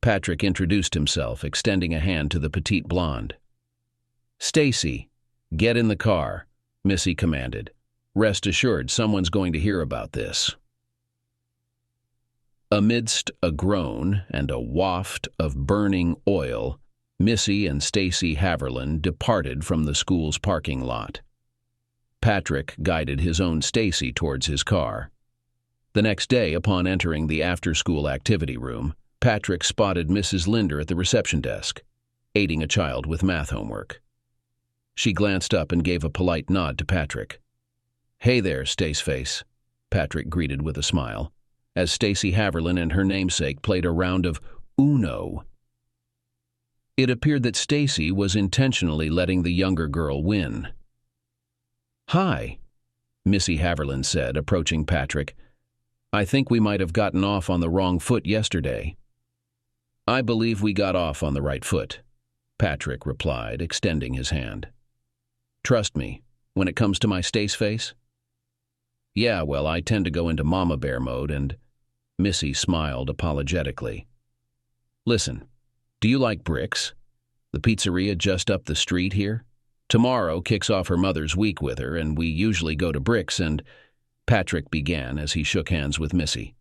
Patrick introduced himself, extending a hand to the petite blonde. "Stacy, get in the car," Missy commanded. "Rest assured someone's going to hear about this." Amidst a groan and a waft of burning oil, Missy and Stacy Haverland departed from the school's parking lot. Patrick guided his own Stacy towards his car. The next day, upon entering the after-school activity room, Patrick spotted Mrs. Linder at the reception desk, aiding a child with math homework. She glanced up and gave a polite nod to Patrick. "Hey there, Staceface," Patrick greeted with a smile, as Stacy Havilland and her namesake played a round of Uno. It appeared that Stacy was intentionally letting the younger girl win. "Hi," Missy Havilland said, approaching Patrick. "I think we might have gotten off on the wrong foot yesterday." "I believe we got off on the right foot," Patrick replied, extending his hand. "Trust me, when it comes to my Staceface." "Yeah, well, I tend to go into mama bear mode and—" Missy smiled apologetically. "Listen, do you like Bricks? The pizzeria just up the street here? Tomorrow kicks off her mother's week with her, and we usually go to Bricks and—" Patrick began as he shook hands with Missy.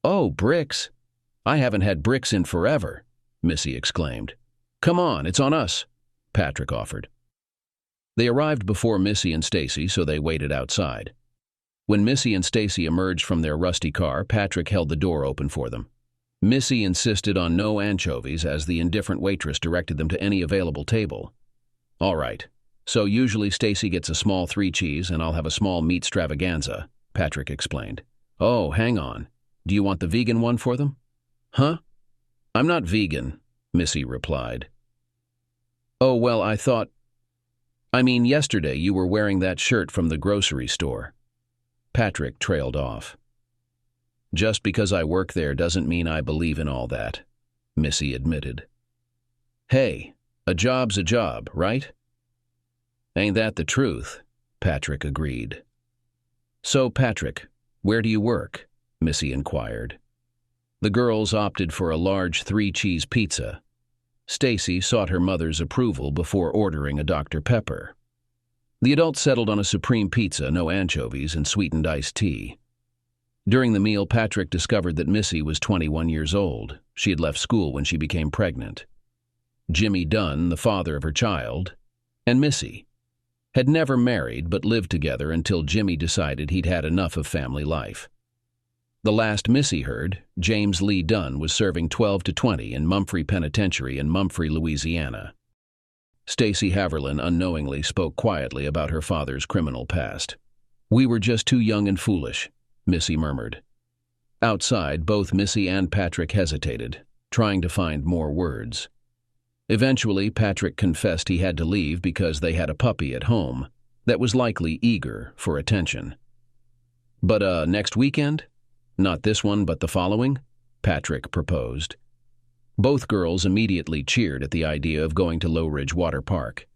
"Oh, Bricks! I haven't had Bricks in forever," Missy exclaimed. "Come on, it's on us," Patrick offered. They arrived before Missy and Stacy, so they waited outside. When Missy and Stacy emerged from their rusty car, Patrick held the door open for them. Missy insisted on no anchovies as the indifferent waitress directed them to any available table. "All right, so usually Stacy gets a small 3-cheese and I'll have a small meat stravaganza," Patrick explained. "Oh, hang on. Do you want the vegan one for them?" "Huh? I'm not vegan," Missy replied. "Oh, well, yesterday you were wearing that shirt from the grocery store." Patrick trailed off. "Just because I work there doesn't mean I believe in all that," Missy admitted. "Hey, a job's a job, right?" "Ain't that the truth?" Patrick agreed. "So, Patrick, where do you work?" Missy inquired. The girls opted for a large 3-cheese pizza. Stacy sought her mother's approval before ordering a Dr. Pepper. The adults settled on a supreme pizza, no anchovies, and sweetened iced tea. During the meal, Patrick discovered that Missy was 21 years old. She had left school when she became pregnant. Jimmy Dunn, the father of her child, and Missy had never married but lived together until Jimmy decided he'd had enough of family life. The last Missy heard, James Lee Dunn was serving 12 to 20 in Mumphrey Penitentiary in Mumphrey, Louisiana. Stacy Havilland unknowingly spoke quietly about her father's criminal past. "We were just too young and foolish," Missy murmured. Outside, both Missy and Patrick hesitated, trying to find more words. Eventually, Patrick confessed he had to leave because they had a puppy at home that was likely eager for attention. "But, next weekend? Not this one, but the following?" Patrick proposed. Both girls immediately cheered at the idea of going to Low Ridge Water Park.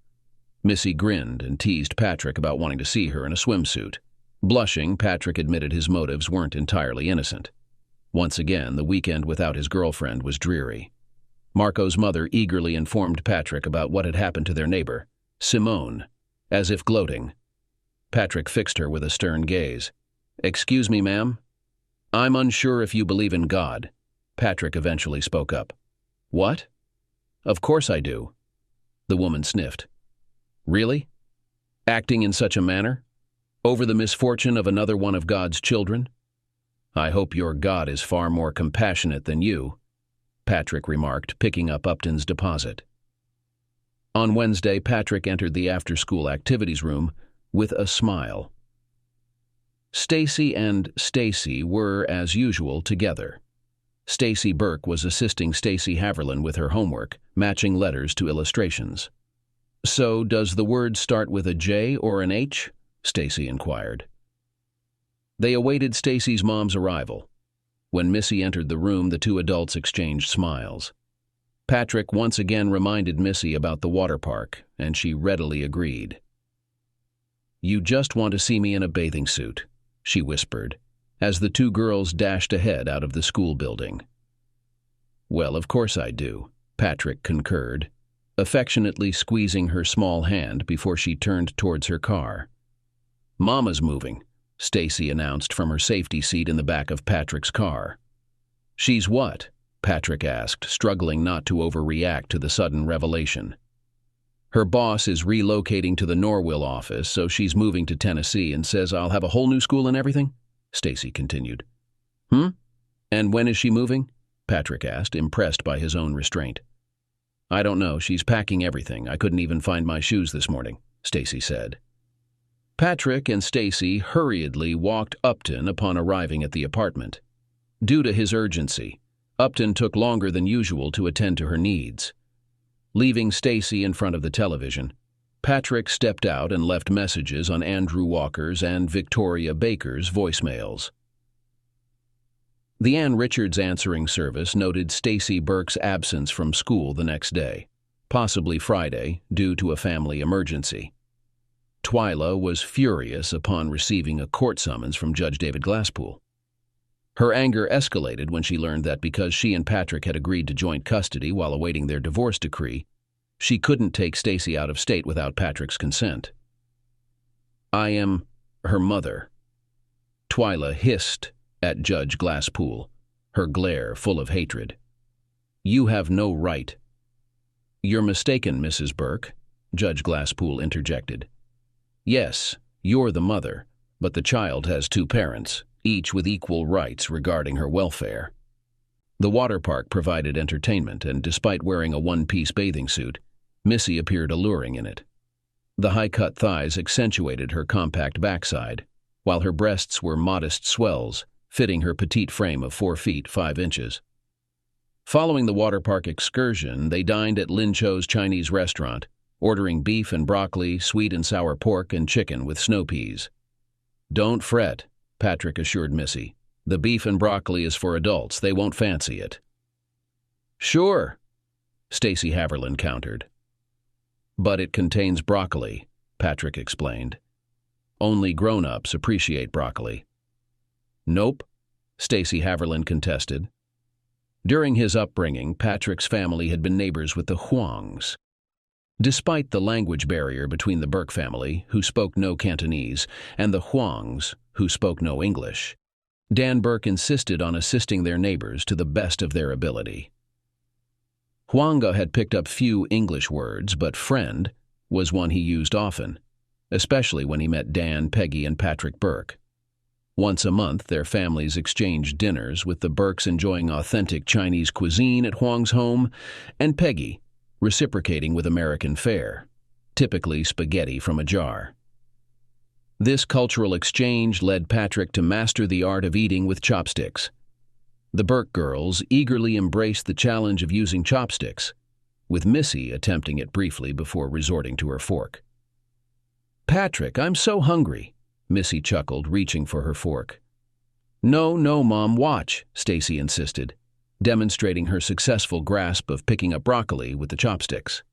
Missy grinned and teased Patrick about wanting to see her in a swimsuit. Blushing, Patrick admitted his motives weren't entirely innocent. Once again, the weekend without his girlfriend was dreary. Marco's mother eagerly informed Patrick about what had happened to their neighbor, Simone, as if gloating. Patrick fixed her with a stern gaze. "Excuse me, ma'am? I'm unsure if you believe in God," Patrick eventually spoke up. "What? Of course I do," the woman sniffed. "Really? Acting in such a manner? Over the misfortune of another one of God's children? I hope your God is far more compassionate than you," Patrick remarked, picking up Upton's deposit. On Wednesday, Patrick entered the after-school activities room with a smile. Stacy and Stacy were, as usual, together. Stacy Burke was assisting Stacy Havilland with her homework, matching letters to illustrations. "So, does the word start with a J or an H?" Stacy inquired. They awaited Stacy's mom's arrival. When Missy entered the room, the two adults exchanged smiles. Patrick once again reminded Missy about the water park, and she readily agreed. "You just want to see me in a bathing suit," she whispered, as the two girls dashed ahead out of the school building. "Well, of course I do," Patrick concurred, affectionately squeezing her small hand before she turned towards her car. "Mama's moving," Stacy announced from her safety seat in the back of Patrick's car. "She's what?" Patrick asked, struggling not to overreact to the sudden revelation. "Her boss is relocating to the Norwell office, so she's moving to Tennessee and says I'll have a whole new school and everything," Stacy continued. Hmm? And when is she moving? Patrick asked, impressed by his own restraint. I don't know. She's packing everything. I couldn't even find my shoes this morning, Stacy said. Patrick and Stacy hurriedly walked Upton upon arriving at the apartment. Due to his urgency, Upton took longer than usual to attend to her needs. Leaving Stacy in front of the television, Patrick stepped out and left messages on Andrew Walker's and Victoria Baker's voicemails. The Ann Richards answering service noted Stacy Burke's absence from school the next day, possibly Friday, due to a family emergency. Twyla was furious upon receiving a court summons from Judge David Glasspool. Her anger escalated when she learned that because she and Patrick had agreed to joint custody while awaiting their divorce decree, she couldn't take Stacy out of state without Patrick's consent. I am her mother, Twyla hissed at Judge Glasspool, her glare full of hatred. You have no right. You're mistaken, Mrs. Burke, Judge Glasspool interjected. Yes, you're the mother, but the child has two parents, each with equal rights regarding her welfare. The water park provided entertainment, and despite wearing a one-piece bathing suit, Missy appeared alluring in it. The high-cut thighs accentuated her compact backside, while her breasts were modest swells, fitting her petite frame of 4 feet 5 inches. Following the water park excursion, they dined at Lin Cho's Chinese restaurant, ordering beef and broccoli, sweet and sour pork, and chicken with snow peas. Don't fret, Patrick assured Missy. The beef and broccoli is for adults. They won't fancy it. Sure, Stacy Havilland countered. But it contains broccoli, Patrick explained. Only grown-ups appreciate broccoli. Nope, Stacy Havilland contested. During his upbringing, Patrick's family had been neighbors with the Huangs. Despite the language barrier between the Burke family, who spoke no Cantonese, and the Huangs, who spoke no English, Dan Burke insisted on assisting their neighbors to the best of their ability. Huanga had picked up few English words, but friend was one he used often, especially when he met Dan, Peggy, and Patrick Burke. Once a month, their families exchanged dinners, with the Burkes enjoying authentic Chinese cuisine at Huang's home, and Peggy reciprocating with American fare, typically spaghetti from a jar. This cultural exchange led Patrick to master the art of eating with chopsticks. The Burke girls eagerly embraced the challenge of using chopsticks, with Missy attempting it briefly before resorting to her fork. Patrick, I'm so hungry, Missy chuckled, reaching for her fork. No, Mom, watch, Stacy insisted, demonstrating her successful grasp of picking up broccoli with the chopsticks.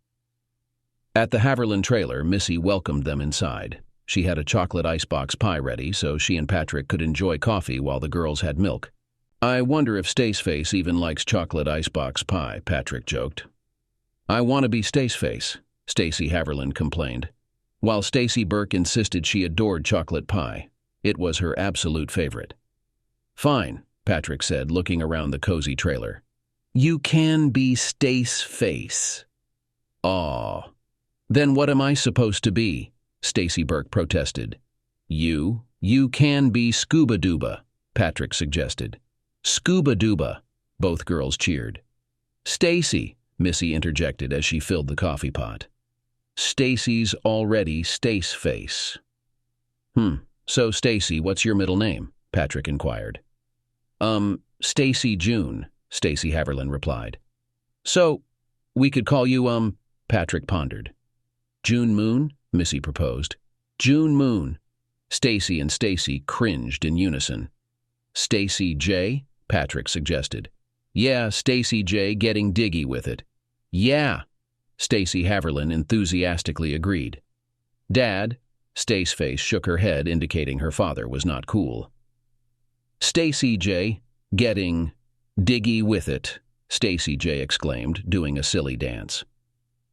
At the Haverland trailer, Missy welcomed them inside. She had a chocolate icebox pie ready so she and Patrick could enjoy coffee while the girls had milk. I wonder if Staceface even likes chocolate icebox pie, Patrick joked. I want to be Staceface, Stacy Haverland complained, while Stacy Burke insisted she adored chocolate pie. It was her absolute favorite. Fine, Patrick said, looking around the cozy trailer. You can be Staceface. Aw. Then what am I supposed to be? Stacy Burke protested. You can be Scuba Dooba, Patrick suggested. Scuba Dooba, both girls cheered. Stacy, Missy interjected as she filled the coffee pot. Stacy's already Staceface. So Stacy, what's your middle name? Patrick inquired. Stacy June, Stacy Haverland replied. So, we could call you, Patrick pondered. June Moon, Missy proposed. June Moon. Stacy and Stacy cringed in unison. Stacy J, Patrick suggested. Yeah, Stacy J getting diggy with it. Yeah, Stacy Haverland enthusiastically agreed. Dad, Staceface shook her head, indicating her father was not cool. Stacy J getting diggy with it, Stacy J exclaimed, doing a silly dance.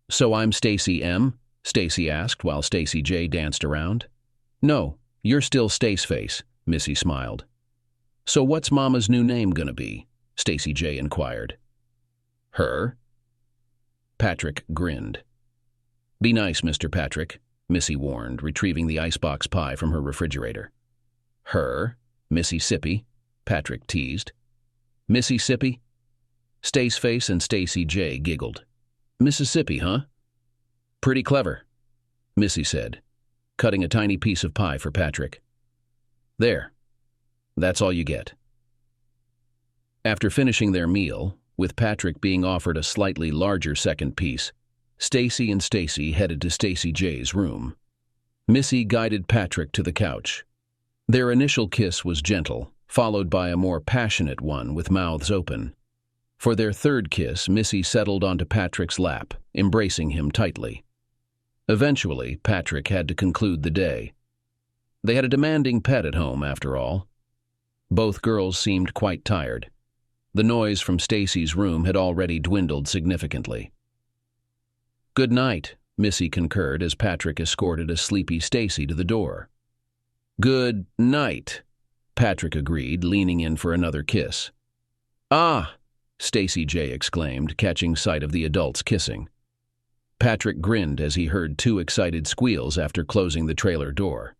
So I'm Stacy M? Stacy asked while Stacy J danced around. No, you're still Staceface, Missy smiled. So what's Mama's new name gonna be? Stacy J inquired. Her? Patrick grinned. Be nice, Mr. Patrick, Missy warned, retrieving the icebox pie from her refrigerator. Her? Missy Sippy, Patrick teased. Mississippi? Staceface and Stacy J giggled. Mississippi, huh? Pretty clever, Missy said, cutting a tiny piece of pie for Patrick. There. That's all you get. After finishing their meal, with Patrick being offered a slightly larger second piece, Stacy and Stacy headed to Stacy J's room. Missy guided Patrick to the couch. Their initial kiss was gentle, followed by a more passionate one with mouths open. For their third kiss, Missy settled onto Patrick's lap, embracing him tightly. Eventually, Patrick had to conclude the day. They had a demanding pet at home, after all. Both girls seemed quite tired. The noise from Stacy's room had already dwindled significantly. Good night, Missy concurred as Patrick escorted a sleepy Stacy to the door. Good night, Patrick agreed, leaning in for another kiss. Ah, Stacy J exclaimed, catching sight of the adults kissing. Patrick grinned as he heard two excited squeals after closing the trailer door.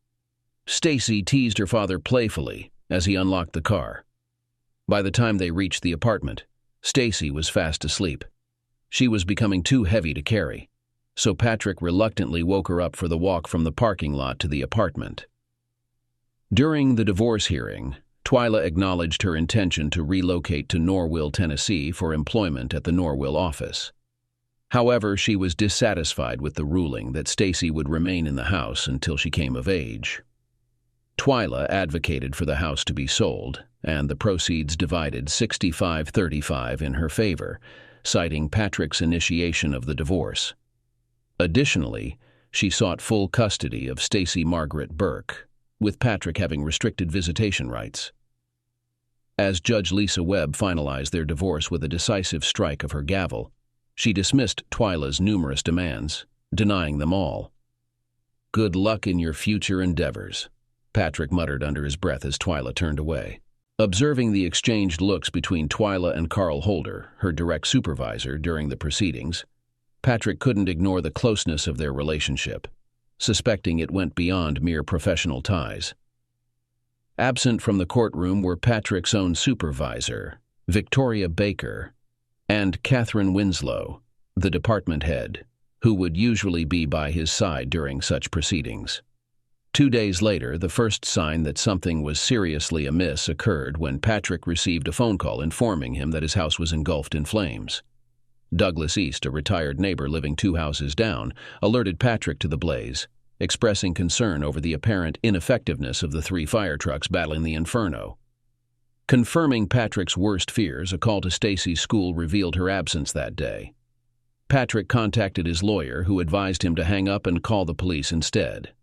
Stacy teased her father playfully as he unlocked the car. By the time they reached the apartment, Stacy was fast asleep. She was becoming too heavy to carry, so Patrick reluctantly woke her up for the walk from the parking lot to the apartment. During the divorce hearing, Twyla acknowledged her intention to relocate to Norwell, Tennessee for employment at the Norwell office. However, she was dissatisfied with the ruling that Stacy would remain in the house until she came of age. Twyla advocated for the house to be sold, and the proceeds divided 65-35 in her favor, citing Patrick's initiation of the divorce. Additionally, she sought full custody of Stacy Margaret Burke, with Patrick having restricted visitation rights. As Judge Lisa Webb finalized their divorce with a decisive strike of her gavel, she dismissed Twyla's numerous demands, denying them all. Good luck in your future endeavors, Patrick muttered under his breath as Twyla turned away. Observing the exchanged looks between Twyla and Carl Holder, her direct supervisor, during the proceedings, Patrick couldn't ignore the closeness of their relationship, suspecting it went beyond mere professional ties. Absent from the courtroom were Patrick's own supervisor, Victoria Baker, and Catherine Winslow, the department head, who would usually be by his side during such proceedings. 2 days later, the first sign that something was seriously amiss occurred when Patrick received a phone call informing him that his house was engulfed in flames. Douglas East, a retired neighbor living 2 houses down, alerted Patrick to the blaze, expressing concern over the apparent ineffectiveness of the 3 fire trucks battling the inferno. Confirming Patrick's worst fears, a call to Stacy's school revealed her absence that day. Patrick contacted his lawyer, who advised him to hang up and call the police instead.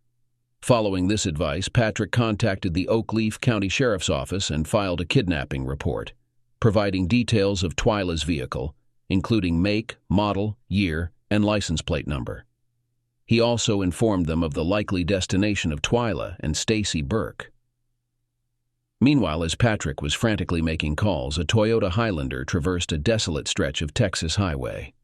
Following this advice, Patrick contacted the Oakleaf County Sheriff's Office and filed a kidnapping report, providing details of Twyla's vehicle, including make, model, year, and license plate number. He also informed them of the likely destination of Twyla and Stacy Burke. Meanwhile, as Patrick was frantically making calls, a Toyota Highlander traversed a desolate stretch of Texas highway.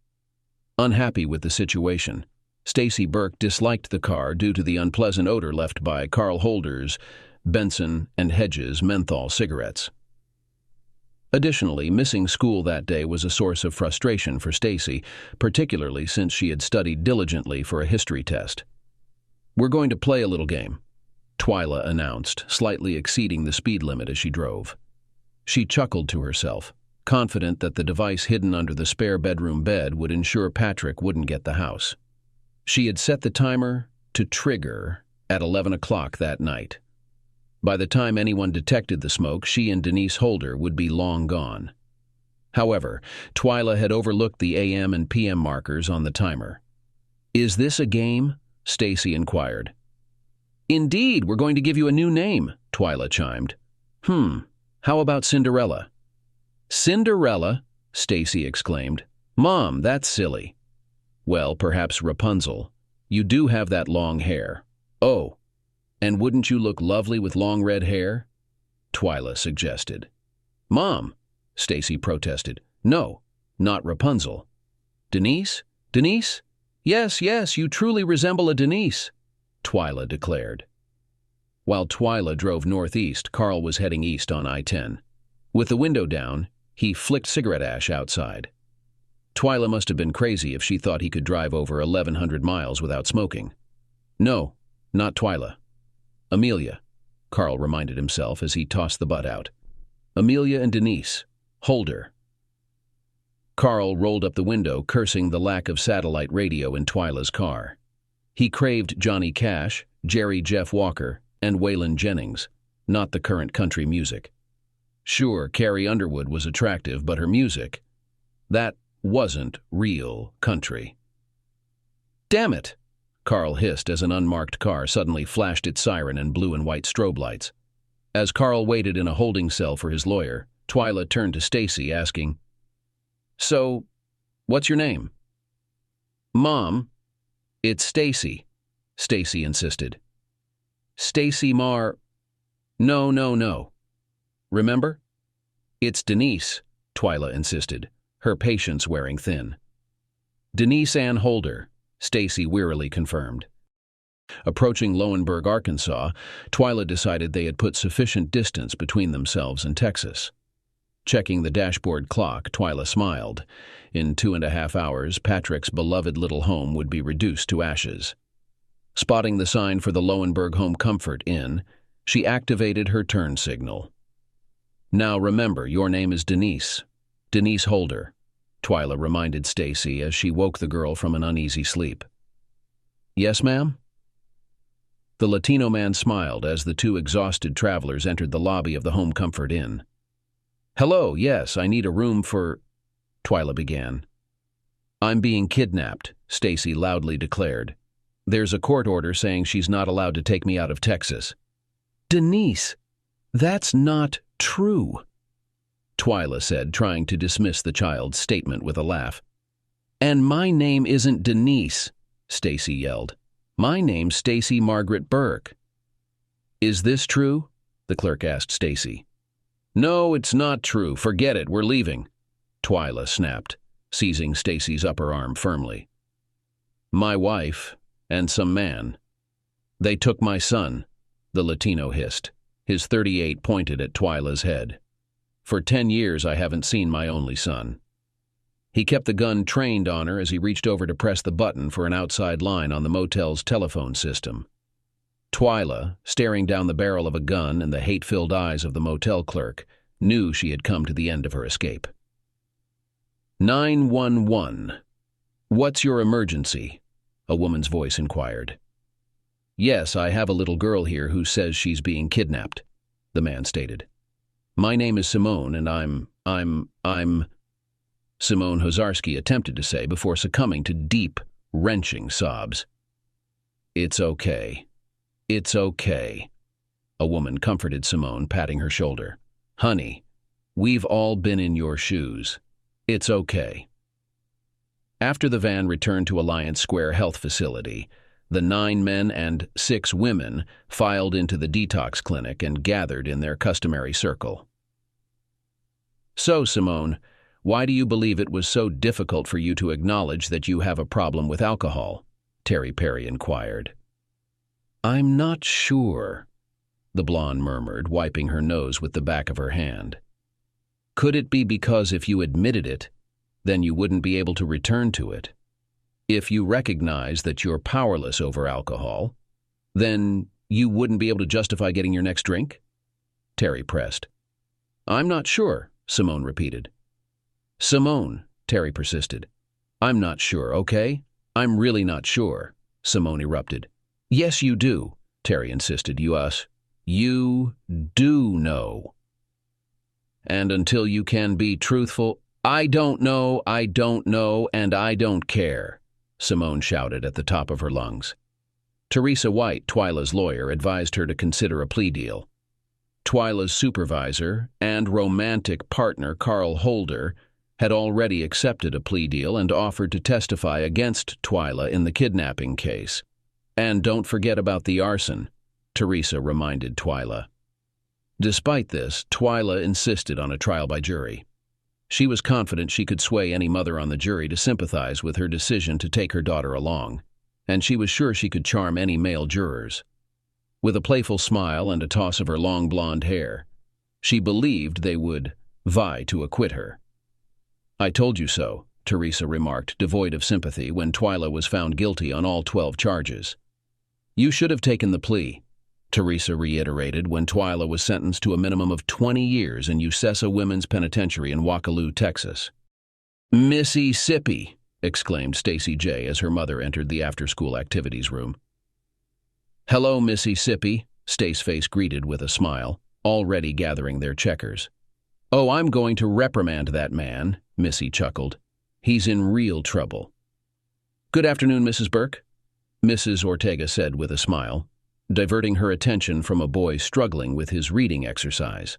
Unhappy with the situation, Stacy Burke disliked the car due to the unpleasant odor left by Carl Holder's Benson and Hedges menthol cigarettes. Additionally, missing school that day was a source of frustration for Stacy, particularly since she had studied diligently for a history test. "We're going to play a little game," Twyla announced, slightly exceeding the speed limit as she drove. She chuckled to herself, confident that the device hidden under the spare bedroom bed would ensure Patrick wouldn't get the house. She had set the timer to trigger at 11 o'clock that night. By the time anyone detected the smoke, she and Denise Holder would be long gone. However, Twyla had overlooked the AM and PM markers on the timer. "Is this a game?" Stacy inquired. "Indeed, we're going to give you a new name," Twyla chimed. How about Cinderella?" "Cinderella?" Stacy exclaimed. "Mom, that's silly." "Well, perhaps Rapunzel. You do have that long hair." "Oh, and wouldn't you look lovely with long red hair?" Twyla suggested. "Mom," Stacy protested. "No, not Rapunzel." "Denise? Denise? Yes, you truly resemble a Denise," Twyla declared. While Twyla drove northeast, Carl was heading east on I-10. With the window down, he flicked cigarette ash outside. Twyla must have been crazy if she thought he could drive over 1,100 miles without smoking. No, not Twyla. Amelia, Carl reminded himself as he tossed the butt out. Amelia and Denise. Holder. Carl rolled up the window, cursing the lack of satellite radio in Twyla's car. He craved Johnny Cash, Jerry Jeff Walker, and Waylon Jennings, not the current country music. Sure, Carrie Underwood was attractive, but her music, that wasn't real country. Damn it! Carl hissed as an unmarked car suddenly flashed its siren and blue and white strobe lights. As Carl waited in a holding cell for his lawyer, Twyla turned to Stacy, asking, "So, what's your name?" "Mom, it's Stacy," Stacy insisted. "Stacy Mar... No. Remember? It's Denise," Twyla insisted, her patience wearing thin. "Denise Ann Holder," Stacy wearily confirmed. Approaching Lowenberg, Arkansas, Twyla decided they had put sufficient distance between themselves and Texas. Checking the dashboard clock, Twyla smiled. In 2.5 hours, Patrick's beloved little home would be reduced to ashes. Spotting the sign for the Lowenberg Home Comfort Inn, she activated her turn signal. "Now remember, your name is Denise. Denise Holder," Twyla reminded Stacy as she woke the girl from an uneasy sleep. "Yes, ma'am?" The Latino man smiled as the two exhausted travelers entered the lobby of the Home Comfort Inn. "Hello, yes, I need a room for..." Twyla began. "I'm being kidnapped," Stacy loudly declared. "There's a court order saying she's not allowed to take me out of Texas." "Denise, that's not true," Twyla said, trying to dismiss the child's statement with a laugh. "And my name isn't Denise," Stacy yelled. "My name's Stacy Margaret Burke." "Is this true?" the clerk asked Stacy. "No, it's not true. Forget it. We're leaving," Twyla snapped, seizing Stacy's upper arm firmly. "My wife and some man. They took my son," the Latino hissed. His .38 pointed at Twyla's head. "For 10 years I haven't seen my only son." He kept the gun trained on her as he reached over to press the button for an outside line on the motel's telephone system. Twyla, staring down the barrel of a gun in the hate-filled eyes of the motel clerk, knew she had come to the end of her escape. 911. "What's your emergency?" a woman's voice inquired. "Yes, I have a little girl here who says she's being kidnapped," the man stated. "My name is Simone, and I'm... Simone Hozarski attempted to say before succumbing to deep, wrenching sobs. "It's okay. It's okay," a woman comforted Simone, patting her shoulder. "Honey, we've all been in your shoes. It's okay." After the van returned to Alliance Square Health Facility, the 9 men and 6 women filed into the detox clinic and gathered in their customary circle. "So, Simone, why do you believe it was so difficult for you to acknowledge that you have a problem with alcohol?" Terry Perry inquired. "I'm not sure," the blonde murmured, wiping her nose with the back of her hand. "Could it be because if you admitted it, then you wouldn't be able to return to it? If you recognize that you're powerless over alcohol, then you wouldn't be able to justify getting your next drink?" Terry pressed. "I'm not sure," Simone repeated. "Simone," Terry persisted. "I'm not sure, okay? I'm really not sure," Simone erupted. "Yes, you do," Terry insisted. You do know. And until you can be truthful, I don't know, and I don't care," Simone shouted at the top of her lungs. Teresa White, Twyla's lawyer, advised her to consider a plea deal. Twyla's supervisor and romantic partner, Carl Holder, had already accepted a plea deal and offered to testify against Twyla in the kidnapping case. "And don't forget about the arson," Teresa reminded Twyla. Despite this, Twyla insisted on a trial by jury. She was confident she could sway any mother on the jury to sympathize with her decision to take her daughter along, and she was sure she could charm any male jurors. With a playful smile and a toss of her long blonde hair, she believed they would vie to acquit her. "I told you so," Teresa remarked, devoid of sympathy, when Twyla was found guilty on all 12 charges. "You should have taken the plea," Teresa reiterated when Twyla was sentenced to a minimum of 20 years in Usesa Women's Penitentiary in Wackaloo, Texas. "Mississippi!" exclaimed Stacy J. as her mother entered the after-school activities room. "Hello, Mississippi," Staceface greeted with a smile, already gathering their checkers. "Oh, I'm going to reprimand that man," Missy chuckled. "He's in real trouble." "Good afternoon, Mrs. Burke," Mrs. Ortega said with a smile, diverting her attention from a boy struggling with his reading exercise.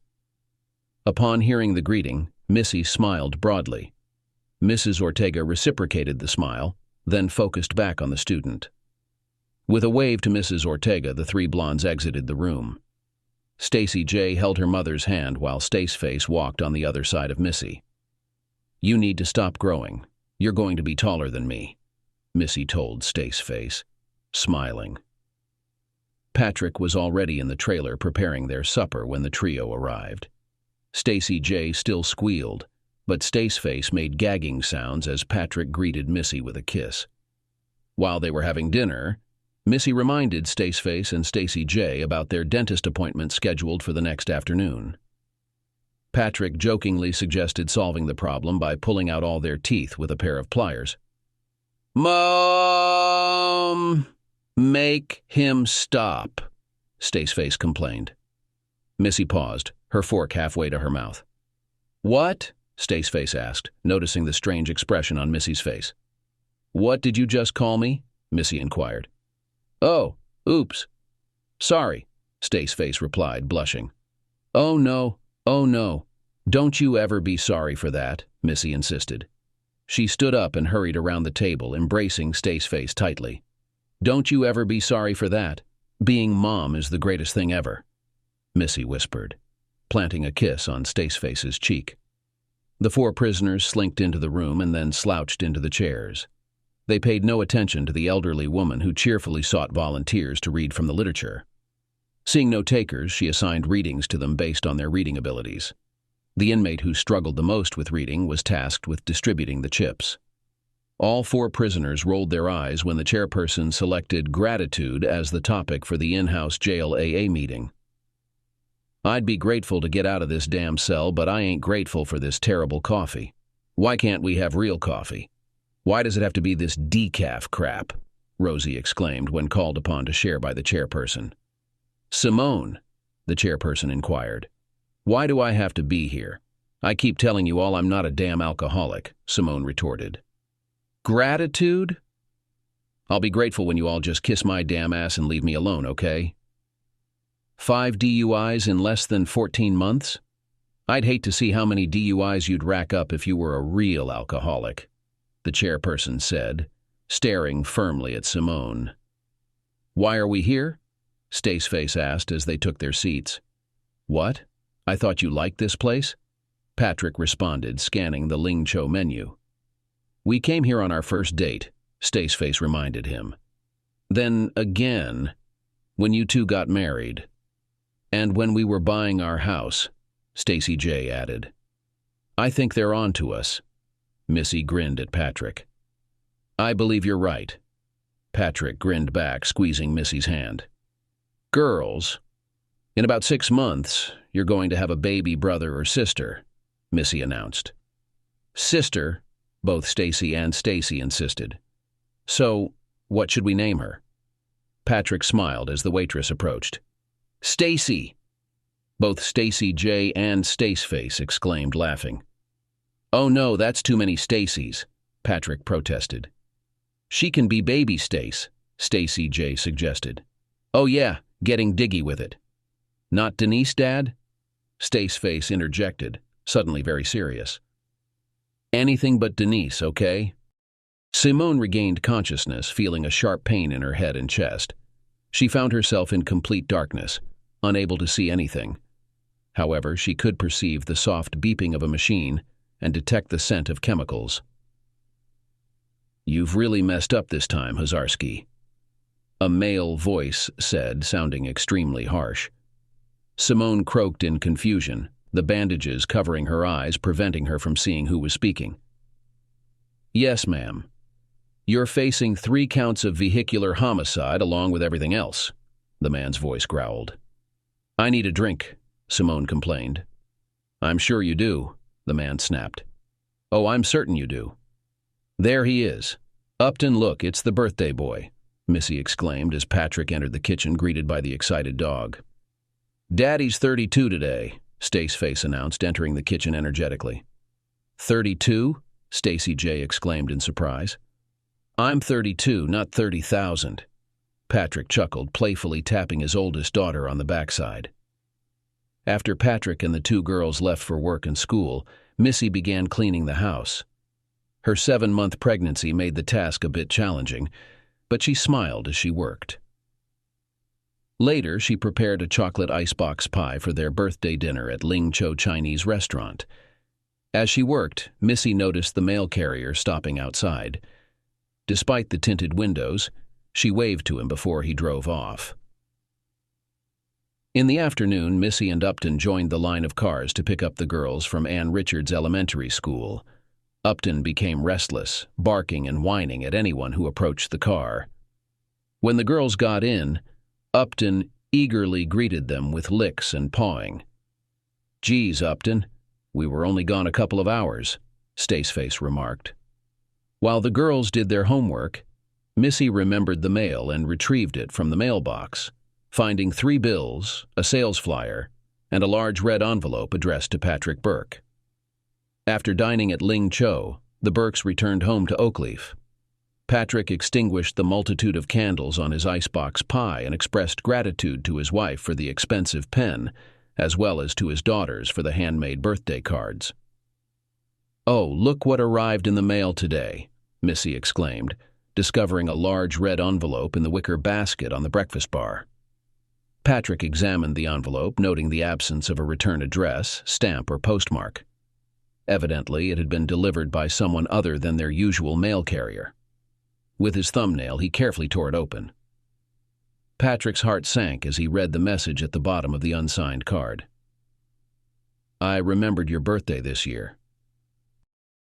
Upon hearing the greeting, Missy smiled broadly. Mrs. Ortega reciprocated the smile, then focused back on the student. With a wave to Mrs. Ortega, the three blondes exited the room. Stacy J. held her mother's hand while Staceface walked on the other side of Missy. "You need to stop growing. You're going to be taller than me," Missy told Staceface, smiling. Patrick was already in the trailer preparing their supper when the trio arrived. Stacy J. still squealed, but Staceface made gagging sounds as Patrick greeted Missy with a kiss. While they were having dinner, Missy reminded Staceface and Stacy J. about their dentist appointment scheduled for the next afternoon. Patrick jokingly suggested solving the problem by pulling out all their teeth with a pair of pliers. "Mom, make him stop," Staceface complained. Missy paused, her fork halfway to her mouth. "What?" Staceface asked, noticing the strange expression on Missy's face. "What did you just call me?" Missy inquired. "Oh, oops. Sorry," Staceface replied, blushing. Oh no, don't you ever be sorry for that," Missy insisted. She stood up and hurried around the table, embracing Staceface tightly. "Don't you ever be sorry for that. Being mom is the greatest thing ever," Missy whispered, planting a kiss on Staceface's cheek. The four prisoners slinked into the room and then slouched into the chairs. They paid no attention to the elderly woman who cheerfully sought volunteers to read from the literature. Seeing no takers, she assigned readings to them based on their reading abilities. The inmate who struggled the most with reading was tasked with distributing the chips. All four prisoners rolled their eyes when the chairperson selected gratitude as the topic for the in-house jail AA meeting. "I'd be grateful to get out of this damn cell, but I ain't grateful for this terrible coffee. Why can't we have real coffee? Why does it have to be this decaf crap?" Rosie exclaimed when called upon to share by the chairperson. "Simone," the chairperson inquired, "why do I have to be here? I keep telling you all I'm not a damn alcoholic," Simone retorted. "Gratitude? I'll be grateful when you all just kiss my damn ass and leave me alone, okay? 5 DUIs in less than 14 months? I'd hate to see how many DUIs you'd rack up if you were a real alcoholic," the chairperson said, staring firmly at Simone. "Why are we here?" Staceface asked as they took their seats. "What? I thought you liked this place?" Patrick responded, scanning the Ling Cho menu. "We came here on our first date," Staceface reminded him. "Then again, when you two got married. And when we were buying our house," Stacy J. added. "I think they're on to us." Missy grinned at Patrick. "I believe you're right." Patrick grinned back, squeezing Missy's hand. "Girls, in about 6 months, you're going to have a baby brother or sister," Missy announced. "Sister," both Stacy and Stacy insisted. "So, what should we name her?" Patrick smiled as the waitress approached. "Stacy!" Both Stacy J. and Staceface exclaimed, laughing. "Oh no, that's too many Stacys," Patrick protested. "She can be baby Stace," Stacy J. suggested. "Oh yeah, getting diggy with it." "Not Denise, Dad?" Staceface interjected, suddenly very serious. "Anything but Denise, okay?" Simone regained consciousness, feeling a sharp pain in her head and chest. She found herself in complete darkness, unable to see anything. However, she could perceive the soft beeping of a machine and detect the scent of chemicals. "You've really messed up this time, Hazarski," a male voice said, sounding extremely harsh. Simone croaked in confusion, the bandages covering her eyes preventing her from seeing who was speaking. "Yes, ma'am. You're facing 3 counts of vehicular homicide along with everything else," the man's voice growled. "I need a drink," Simone complained. "I'm sure you do," the man snapped. "Oh, I'm certain you do." "There he is. Upton, look, it's the birthday boy," Missy exclaimed as Patrick entered the kitchen greeted by the excited dog. "Daddy's 32 today," Staceface announced, entering the kitchen energetically. 32? Stacy J. exclaimed in surprise. "I'm 32, not 30,000. Patrick chuckled, playfully tapping his oldest daughter on the backside. After Patrick and the 2 girls left for work and school, Missy began cleaning the house. Her 7-month pregnancy made the task a bit challenging, but she smiled as she worked. Later, she prepared a chocolate icebox pie for their birthday dinner at Ling Cho Chinese restaurant. As she worked, Missy noticed the mail carrier stopping outside. Despite the tinted windows, she waved to him before he drove off. In the afternoon, Missy and Upton joined the line of cars to pick up the girls from Ann Richards Elementary School. Upton became restless, barking and whining at anyone who approached the car. When the girls got in, Upton eagerly greeted them with licks and pawing. "Geez, Upton, we were only gone a couple of hours," Staceface remarked. While the girls did their homework, Missy remembered the mail and retrieved it from the mailbox, finding 3 bills, a sales flyer, and a large red envelope addressed to Patrick Burke. After dining at Ling Cho, the Burkes returned home to Oakleaf. Patrick extinguished the multitude of candles on his icebox pie and expressed gratitude to his wife for the expensive pen, as well as to his daughters for the handmade birthday cards. "Oh, look what arrived in the mail today," Missy exclaimed, discovering a large red envelope in the wicker basket on the breakfast bar. Patrick examined the envelope, noting the absence of a return address, stamp, or postmark. Evidently, it had been delivered by someone other than their usual mail carrier. With his thumbnail, he carefully tore it open. Patrick's heart sank as he read the message at the bottom of the unsigned card. "I remembered your birthday this year.